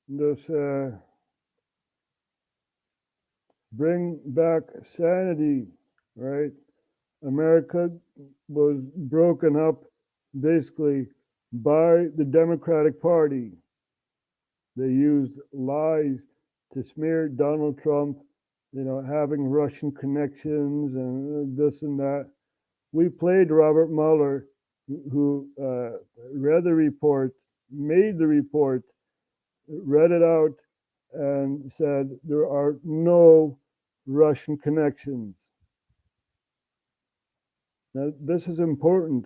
Dus bring back sanity, right? America was broken up basically by the Democratic Party. They used lies to smear Donald Trump, you know, having Russian connections and this and that. We played Robert Mueller, who read the report, made the report, read it out, and said there are no Russian connections. Now, this is important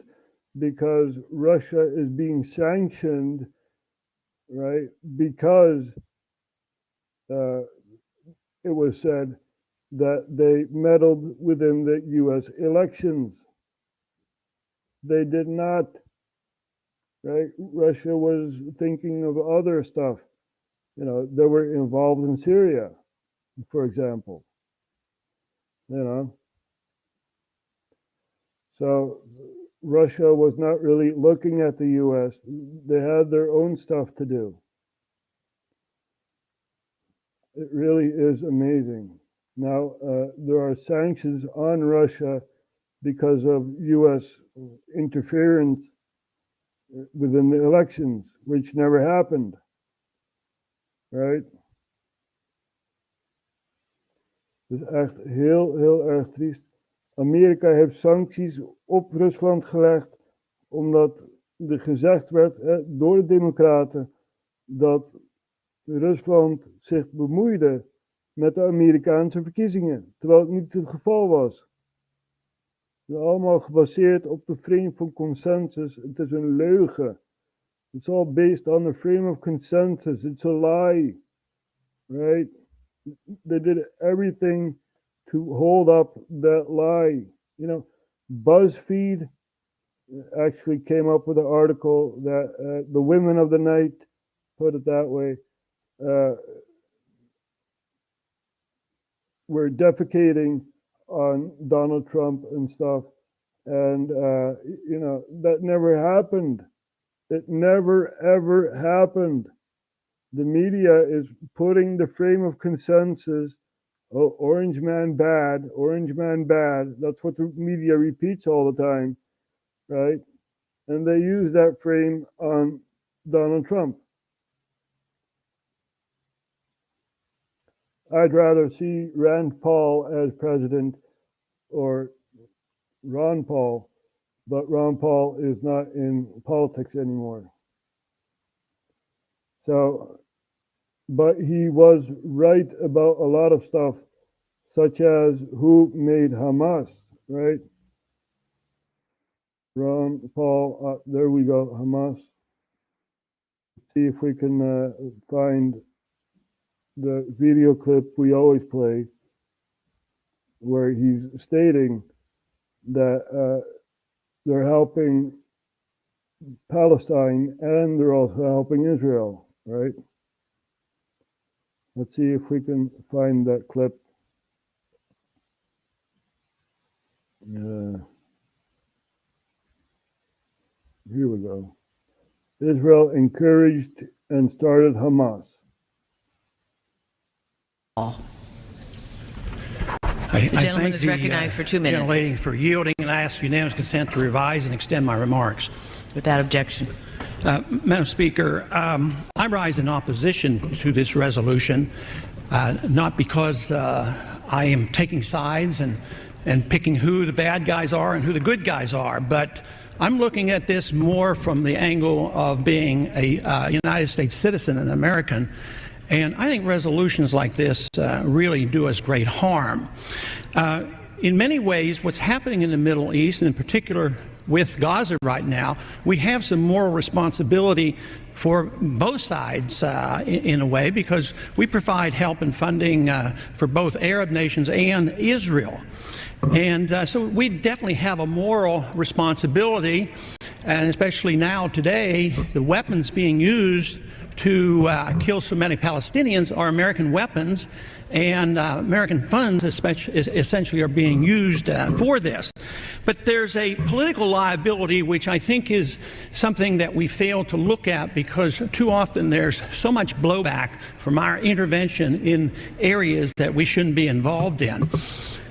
because Russia is being sanctioned, right? Because it was said that they meddled within the US elections. They did not, right? Russia was thinking of other stuff. You know, they were involved in Syria, for example. You know, so Russia was not really looking at the US. They had their own stuff to do. It really is amazing. Now, there are sanctions on Russia because of US interference within the elections, which never happened, right? Dus echt heel erg triest. Amerika heeft sancties op Rusland gelegd omdat er gezegd werd door de Democraten dat Rusland zich bemoeide met de Amerikaanse verkiezingen, terwijl het niet het geval was. Het is allemaal gebaseerd op de frame van consensus. Het is een leugen. It's all based on the frame of consensus. It's a lie, right? They did everything to hold up that lie. You know, BuzzFeed actually came up with an article that the women of the night, put it that way, were defecating on Donald Trump and stuff. And, you know, that never happened. It never, ever happened. The media is putting the frame of consensus, oh, orange man bad, orange man bad. That's what the media repeats all the time, right? And they use that frame on Donald Trump. I'd rather see Rand Paul as president or Ron Paul, but Ron Paul is not in politics anymore. So, but he was right about a lot of stuff, such as who made Hamas, right? Ron Paul, there we go, Hamas. See if we can find the video clip we always play, where he's stating that they're helping Palestine and they're also helping Israel, right? Let's see if we can find that clip. Here we go. Israel encouraged and started Hamas. The gentleman is recognized for 2 minutes. Gentlelady for yielding, and I ask unanimous consent to revise and extend my remarks. Without objection. Madam Speaker, I rise in opposition to this resolution, not because I am taking sides and picking who the bad guys are and who the good guys are, but I'm looking at this more from the angle of being a United States citizen, an American. And I think resolutions like this really do us great harm. In many ways, what's happening in the Middle East, and in particular with Gaza right now, we have some moral responsibility for both sides in a way, because we provide help and funding for both Arab nations and Israel. And so we definitely have a moral responsibility, and especially now today, the weapons being used to kill so many Palestinians are American weapons, and American funds essentially are being used for this. But there's a political liability which I think is something that we fail to look at, because too often there's so much blowback from our intervention in areas that we shouldn't be involved in.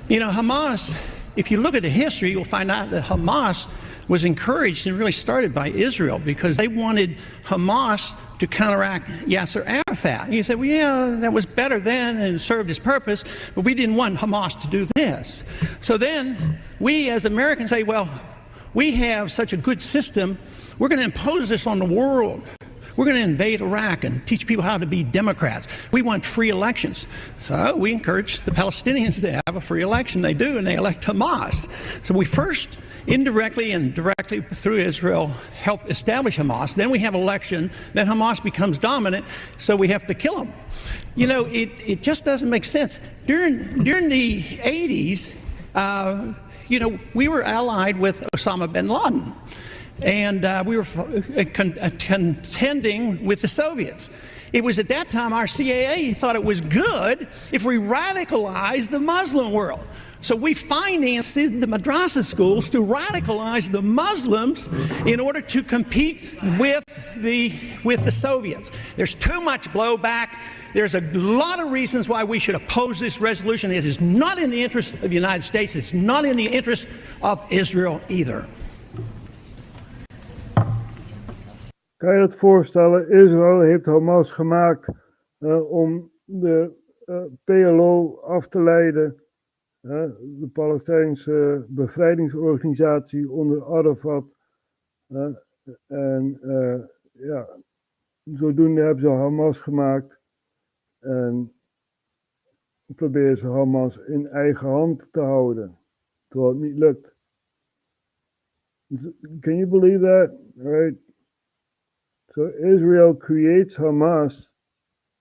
You know, Hamas, if you look at the history, you'll find out that Hamas was encouraged and really started by Israel, because they wanted Hamas to counteract Yasser Arafat. And you say, well, yeah, that was better then and served its purpose, but we didn't want Hamas to do this. So then we as Americans say, well, we have such a good system, we're going to impose this on the world. We're going to invade Iraq and teach people how to be Democrats. We want free elections. So we encourage the Palestinians to have a free election. They do, and they elect Hamas. So we first, indirectly and directly through Israel, help establish Hamas. Then we have election. Then Hamas becomes dominant, so we have to kill them. You know, it just doesn't make sense. During the 80s, you know, we were allied with Osama bin Laden. And we were contending with the Soviets. It was at that time our CAA thought it was good if we radicalized the Muslim world. So we financed the madrasa schools to radicalize the Muslims in order to compete with the Soviets. There's too much blowback. There's a lot of reasons why we should oppose this resolution. It is not in the interest of the United States. It's not in the interest of Israel either. Kan je het voorstellen? Israël heeft Hamas gemaakt om de PLO af te leiden. De Palestijnse bevrijdingsorganisatie onder Arafat. En ja, zodoende hebben ze Hamas gemaakt. En proberen ze Hamas in eigen hand te houden. Terwijl het niet lukt. Can you believe that? Right? So Israel creates Hamas,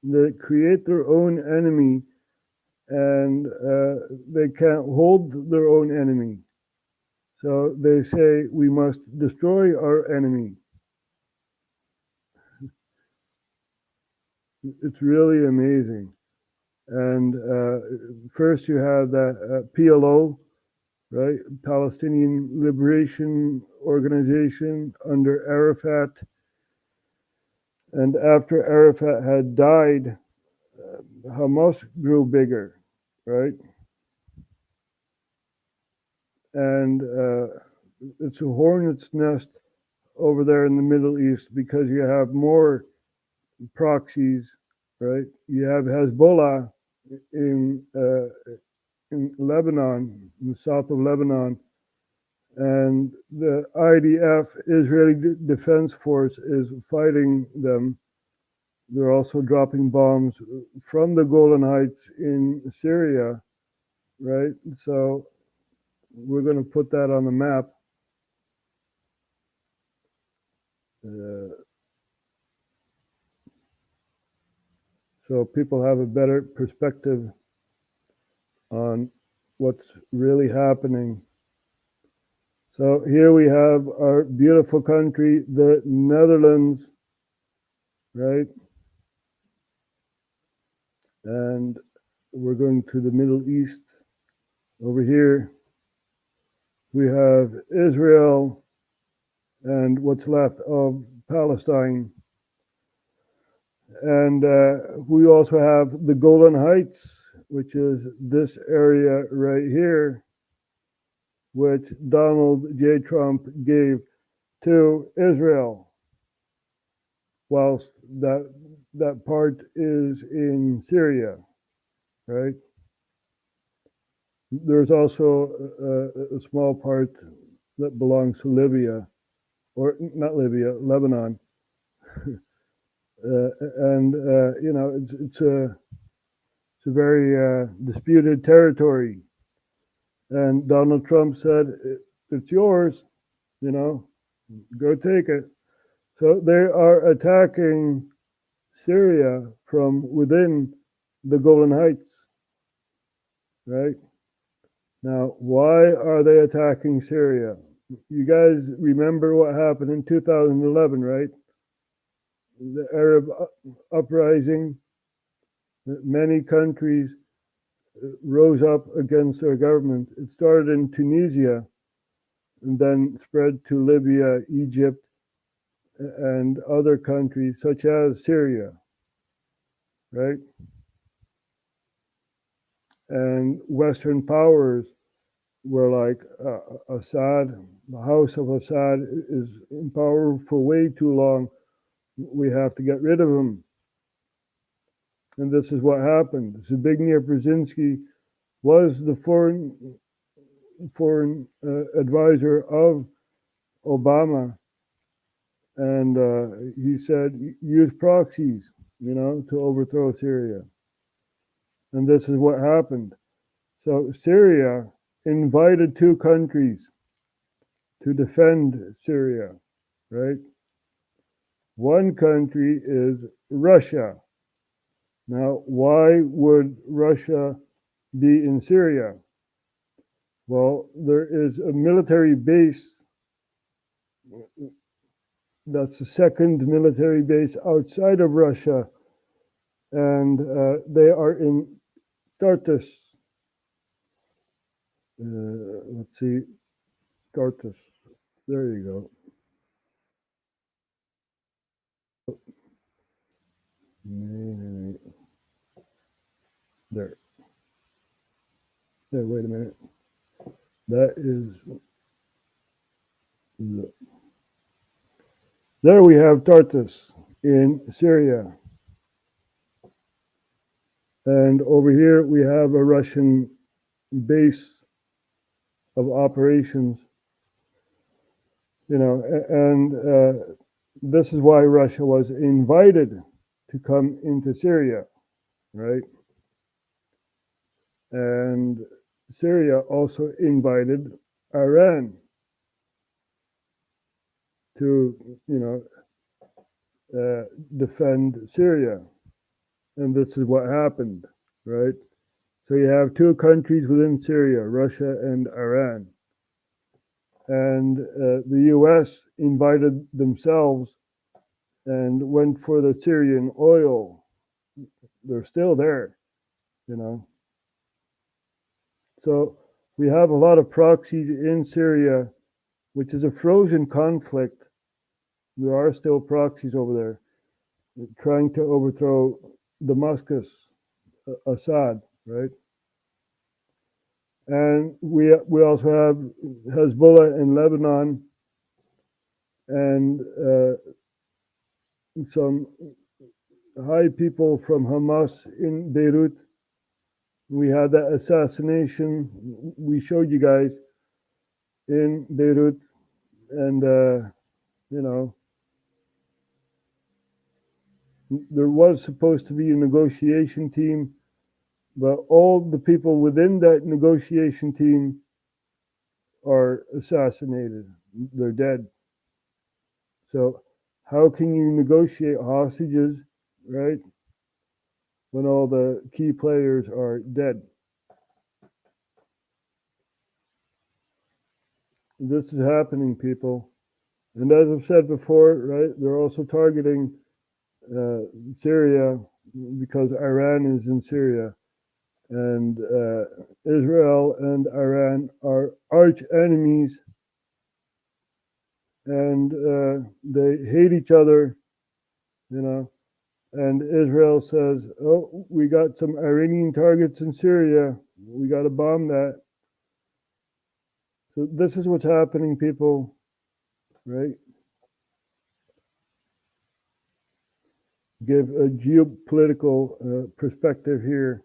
they create their own enemy, and they can't hold their own enemy. So they say, we must destroy our enemy. It's really amazing. And first you have that PLO, right? Palestinian Liberation Organization under Arafat. And after Arafat had died, Hamas grew bigger, right? And it's a hornet's nest over there in the Middle East because you have more proxies, right? You have Hezbollah in Lebanon, in the south of Lebanon. And the IDF, Israeli Defense Force, is fighting them. They're also dropping bombs from the Golan Heights in Syria, right? So we're going to put that on the map. So people have a better perspective on what's really happening. So here we have our beautiful country, the Netherlands, right? And we're going to the Middle East. Over here, we have Israel and what's left of Palestine. And we also have the Golan Heights, which is this area right here, which Donald J. Trump gave to Israel, whilst that part is in Syria, right? There's also a small part that belongs to Libya, or not Libya, Lebanon. And you know, it's a very disputed territory. And Donald Trump said, it's yours, you know, go take it. So they are attacking Syria from within the Golan Heights, right? Now, why are they attacking Syria? You guys remember what happened in 2011, right? The Arab uprising. Many countries rose up against their government. It started in Tunisia and then spread to Libya, Egypt, and other countries such as Syria, right? And Western powers were like, Assad, the house of Assad is in power for way too long. We have to get rid of him. And this is what happened. Zbigniew Brzezinski was the foreign advisor of Obama. and he said, use proxies, to overthrow Syria. And this is what happened. So Syria invited two countries to defend Syria, right? One country is Russia. Now, why would Russia be in Syria? Well, there is a military base. That's the second military base outside of Russia. And they are in Tartus. Let's see, Tartus. There you go. There. There, wait a minute. That is. There we have Tartus in Syria. And over here we have a Russian base of operations, and this is why Russia was invited to come into Syria, right? And Syria also invited Iran to, defend Syria. And this is what happened, right? So you have two countries within Syria, Russia and Iran. And the US invited themselves and went for the Syrian oil. They're still there, So we have a lot of proxies in Syria, which is a frozen conflict. There are still proxies over there trying to overthrow Damascus, Assad, right? And we also have Hezbollah in Lebanon and some high people from Hamas in Beirut. We had that assassination we showed you guys in Beirut, and there was supposed to be a negotiation team, but all the people within that negotiation team are assassinated. They're dead. So how can you negotiate hostages, right, when all the key players are dead? This is happening, people. And as I've said before, right, they're also targeting Syria because Iran is in Syria. And Israel and Iran are arch enemies, and they hate each other, And Israel says, oh, we got some Iranian targets in Syria. We got to bomb that. So this is what's happening, people, right? Give a geopolitical perspective here.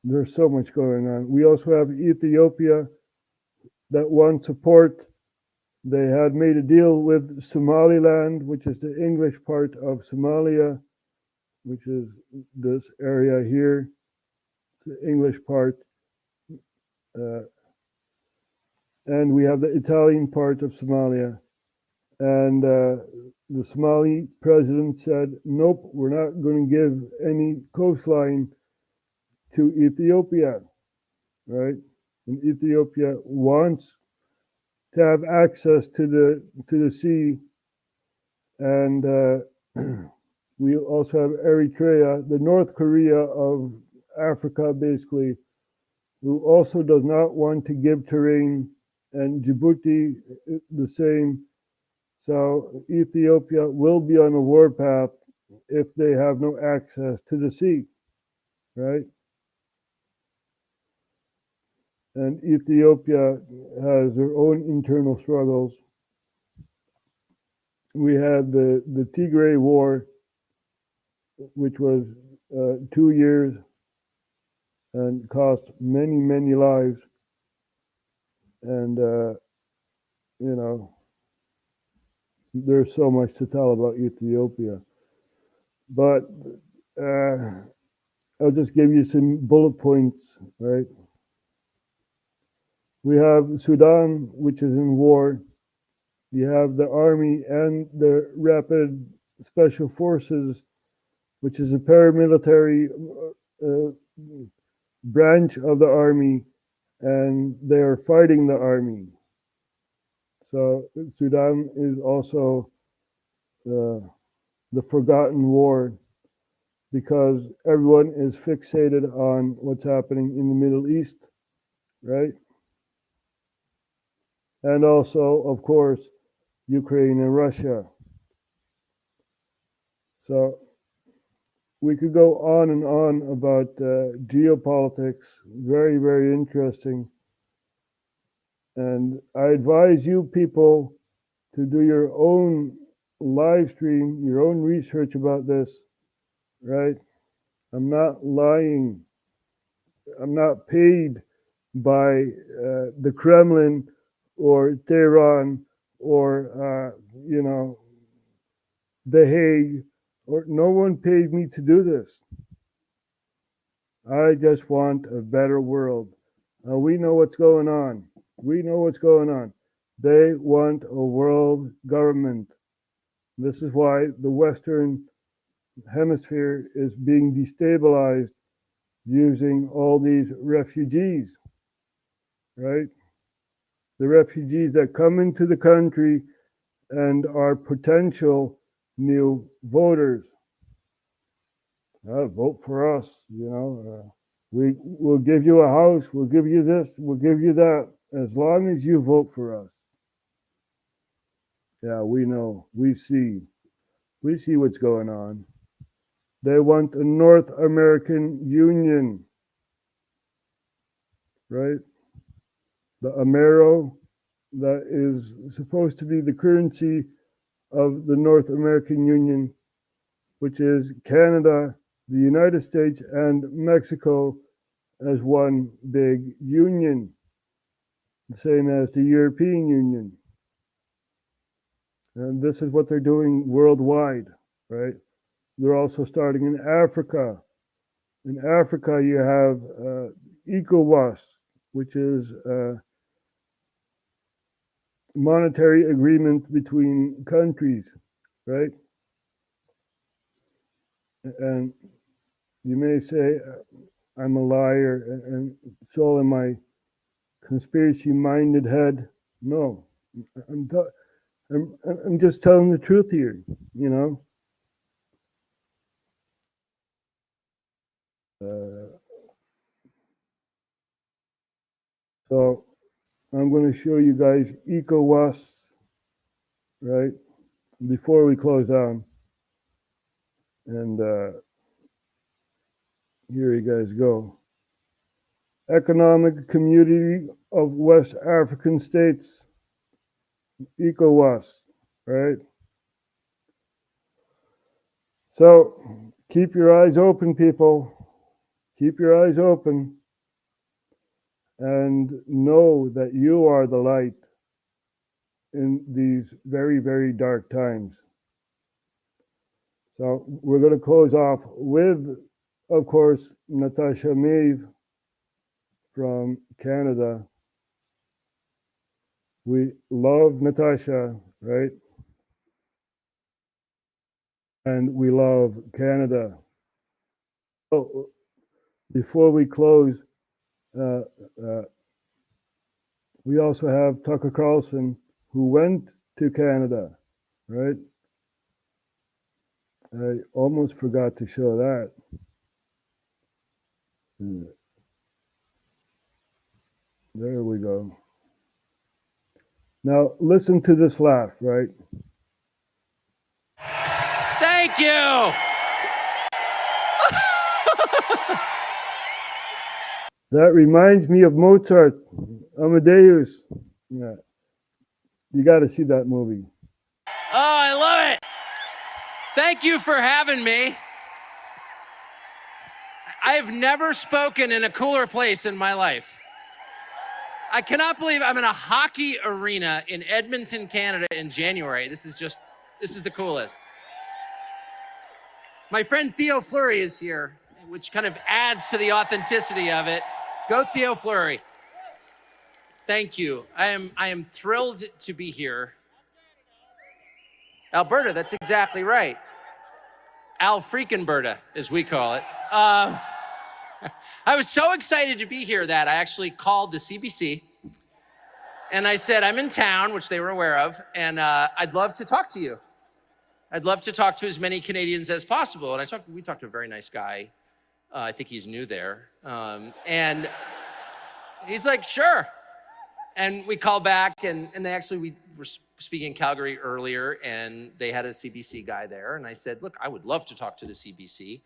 There's so much going on. We also have Ethiopia that won support. They had made a deal with Somaliland, which is the English part of Somalia, which is this area here. It's the English part. And we have the Italian part of Somalia. And the Somali president said, nope, we're not going to give any coastline to Ethiopia, right? And Ethiopia wants to have access to the sea. And we also have Eritrea, the North Korea of Africa, basically, who also does not want to give terrain, and Djibouti the same. So Ethiopia will be on a warpath if they have no access to the sea, right? And Ethiopia has their own internal struggles. We had the Tigray War, which was 2 years and cost many, many lives. And you know, there's so much to tell about Ethiopia. But I'll just give you some bullet points, right? We have Sudan, which is in war. You have the army and the rapid special forces, which is a paramilitary branch of the army, and they are fighting the army. So Sudan is also the forgotten war, because everyone is fixated on what's happening in the Middle East, right? And also, of course, Ukraine and Russia. So we could go on and on about geopolitics. Very, very interesting. And I advise you people to do your own live stream, your own research about this, right? I'm not lying. I'm not paid by the Kremlin or Tehran or, you know, The Hague, or no one paid me to do this. I just want a better world. We know what's going on. We know what's going on. They want a world government. This is why the Western Hemisphere is being destabilized using all these refugees, right? The refugees that come into the country and are potential new voters. Vote for us, you know. We'll give you a house, we'll give you this, we'll give you that, as long as you vote for us. Yeah, we know, we see what's going on. They want a North American Union, right? The Amero, that is supposed to be the currency of the North American Union, which is Canada, the United States, and Mexico as one big union, the same as the European Union. And this is what they're doing worldwide, right? They're also starting in Africa. In Africa, you have ECOWAS, which is a monetary agreement between countries, right? And you may say, I'm a liar, and it's all in my conspiracy-minded head. No, I'm just telling the truth here, you know. So I'm going to show you guys ECOWAS, right, before we close down. And here you guys go. Economic Community of West African States, ECOWAS, right? So keep your eyes open, people. Keep your eyes open. And know that you are the light in these very, very dark times. So we're going to close off with, of course, Natasha Maeve from Canada. We love Natasha, right? And we love Canada. So before we close, we also have Tucker Carlson, who went to Canada, right? I almost forgot to show that. There we go. Now listen to this laugh, right? Thank you. That reminds me of Mozart, Amadeus. Yeah. You got to see that movie. Oh, I love it. Thank you for having me. I have never spoken in a cooler place in my life. I cannot believe I'm in a hockey arena in Edmonton, Canada in January. This is the coolest. My friend Theo Fleury is here, which kind of adds to the authenticity of it. Go Theo Fleury. Thank you. I am thrilled to be here. Alberta, that's exactly right. Al Freakenberta, as we call it. I was so excited to be here that I actually called the CBC and I said, I'm in town, which they were aware of, and I'd love to talk to you. I'd love to talk to as many Canadians as possible. And we talked to a very nice guy. I think he's new there. And he's like, sure. And we called back and we were speaking in Calgary earlier and they had a CBC guy there. And I said, look, I would love to talk to the CBC.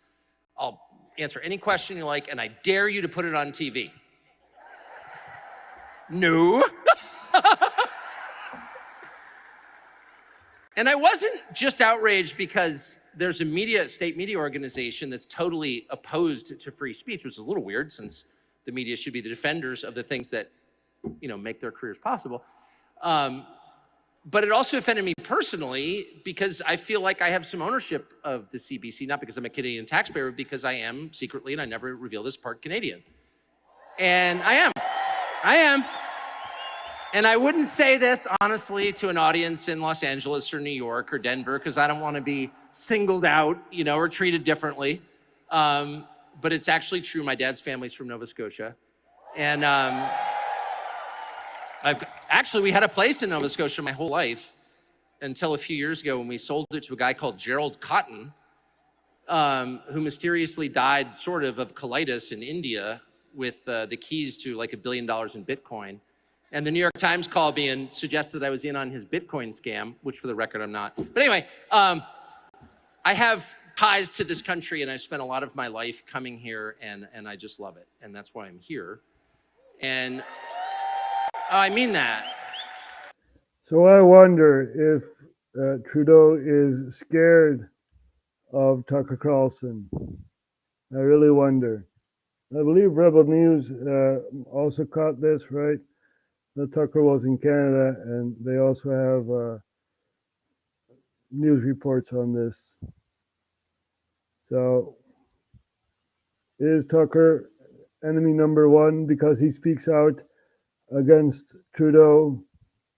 I'll answer any question you like and I dare you to put it on TV. No. And I wasn't just outraged because there's a state media organization that's totally opposed to free speech, which is a little weird since the media should be the defenders of the things that, make their careers possible. But it also offended me personally because I feel like I have some ownership of the CBC, not because I'm a Canadian taxpayer, but because I am secretly, and I never reveal this part, Canadian. And I am. And I wouldn't say this, honestly, to an audience in Los Angeles or New York or Denver, because I don't want to be singled out, or treated differently. But it's actually true. My dad's family's from Nova Scotia. And we had a place in Nova Scotia my whole life until a few years ago when we sold it to a guy called Gerald Cotton, who mysteriously died sort of colitis in India with the keys to like $1 billion in Bitcoin. And the New York Times called me and suggested I was in on his Bitcoin scam, which for the record, I'm not. But anyway, I have ties to this country and I've spent a lot of my life coming here and I just love it. And that's why I'm here. And I mean that. So I wonder if Trudeau is scared of Tucker Carlson. I really wonder. I believe Rebel News also caught this, right? That Tucker was in Canada, and they also have news reports on this. So, is Tucker enemy number one because he speaks out against Trudeau?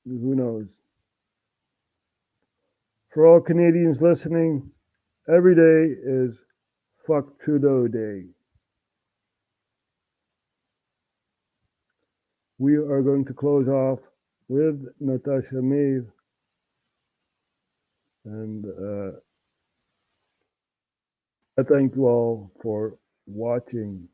Who knows? For all Canadians listening, every day is Fuck Trudeau Day. We are going to close off with Natasha Maeve. And I thank you all for watching.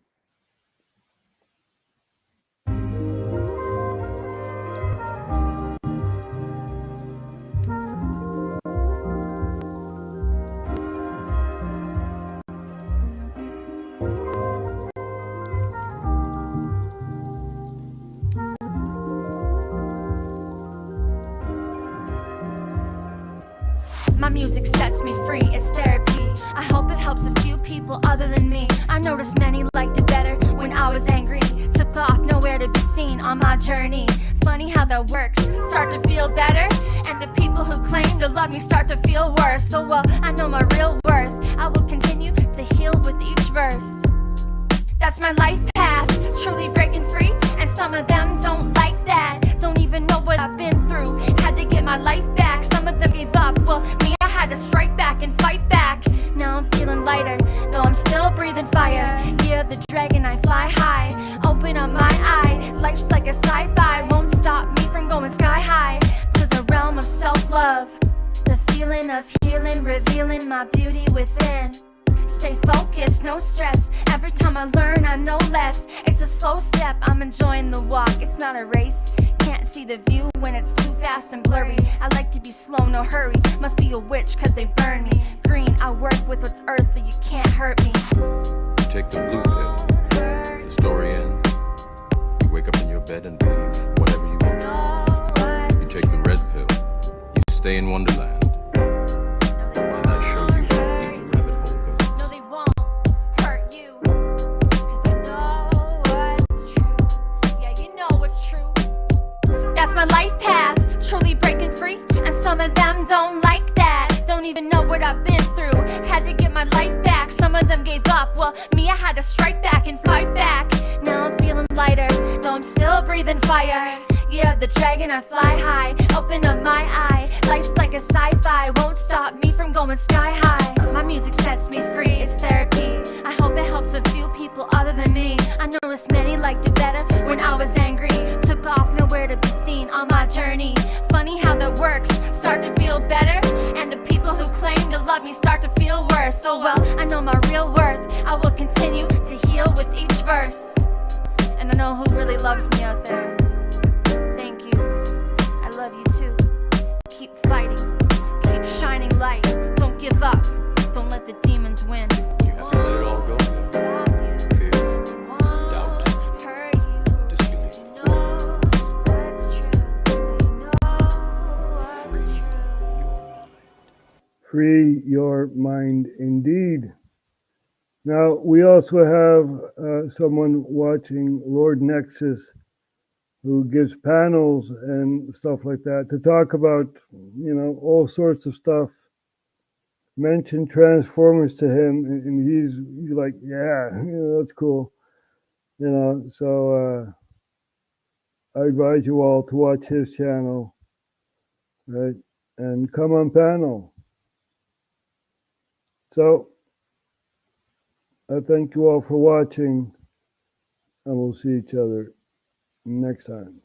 My music sets me free, it's therapy. I hope it helps a few people other than me. I noticed many liked it better when I was angry. Took off, nowhere to be seen on my journey. Funny how that works, start to feel better. And the people who claim to love me start to feel worse. So well, I know my real worth. I will continue to heal with each verse. That's my life path, truly breaking free. And some of them don't like that, don't even know what I've been through. Had to get my life back, some of them gave up. Well, me, I had to strike back and fight back. Now I'm feeling lighter, though I'm still breathing fire. Yeah, the dragon, I fly high. Open up my eye, life's like a sci-fi. Won't stop me from going sky high to the realm of self-love. The feeling of healing, revealing my beauty within. Stay focused, no stress. Every time I learn, I know less. It's a slow step, I'm enjoying the walk. It's not a race. Can't see the view when it's too fast and blurry. I like to be slow, no hurry. Must be a witch, cause they burn me. Green, I work with what's earthly, you can't hurt me. You take the blue pill, the story ends. You wake up in your bed and believe whatever you want. You take the red pill, you stay in Wonderland. True. that's my life path. Truly breaking free, and some of them don't like that. Don't even know what I've been through. Had to get my life back. Some of them gave up. Well, me, I had to strike back and fight back. Now I'm feeling lighter, though I'm still breathing fire. Yeah, the dragon, I fly high. Open up my eye. Life's like a sci-fi, won't stop me from going sky high. My music sets me free, it's therapy. I hope it helps a few people other than me. I noticed many liked it better when I was angry. Took off, nowhere to be seen on my journey. Funny how that works, start to feel better. And the people who claim to love me start to feel worse. So well, I know my real worth. I will continue to heal with each verse. And I know who really loves me out there. Thank you, I love you too. Keep fighting, keep shining light. Don't give up, don't let the demons win. You have to let it all go. Fear, doubt, disbelief. Free your mind indeed. Now, we also have someone watching, Lord Nexus, who gives panels and stuff like that to talk about, all sorts of stuff. Mention Transformers to him, and he's like, yeah, that's cool. So I advise you all to watch his channel, right? And come on panel. So I thank you all for watching, and we'll see each other next time.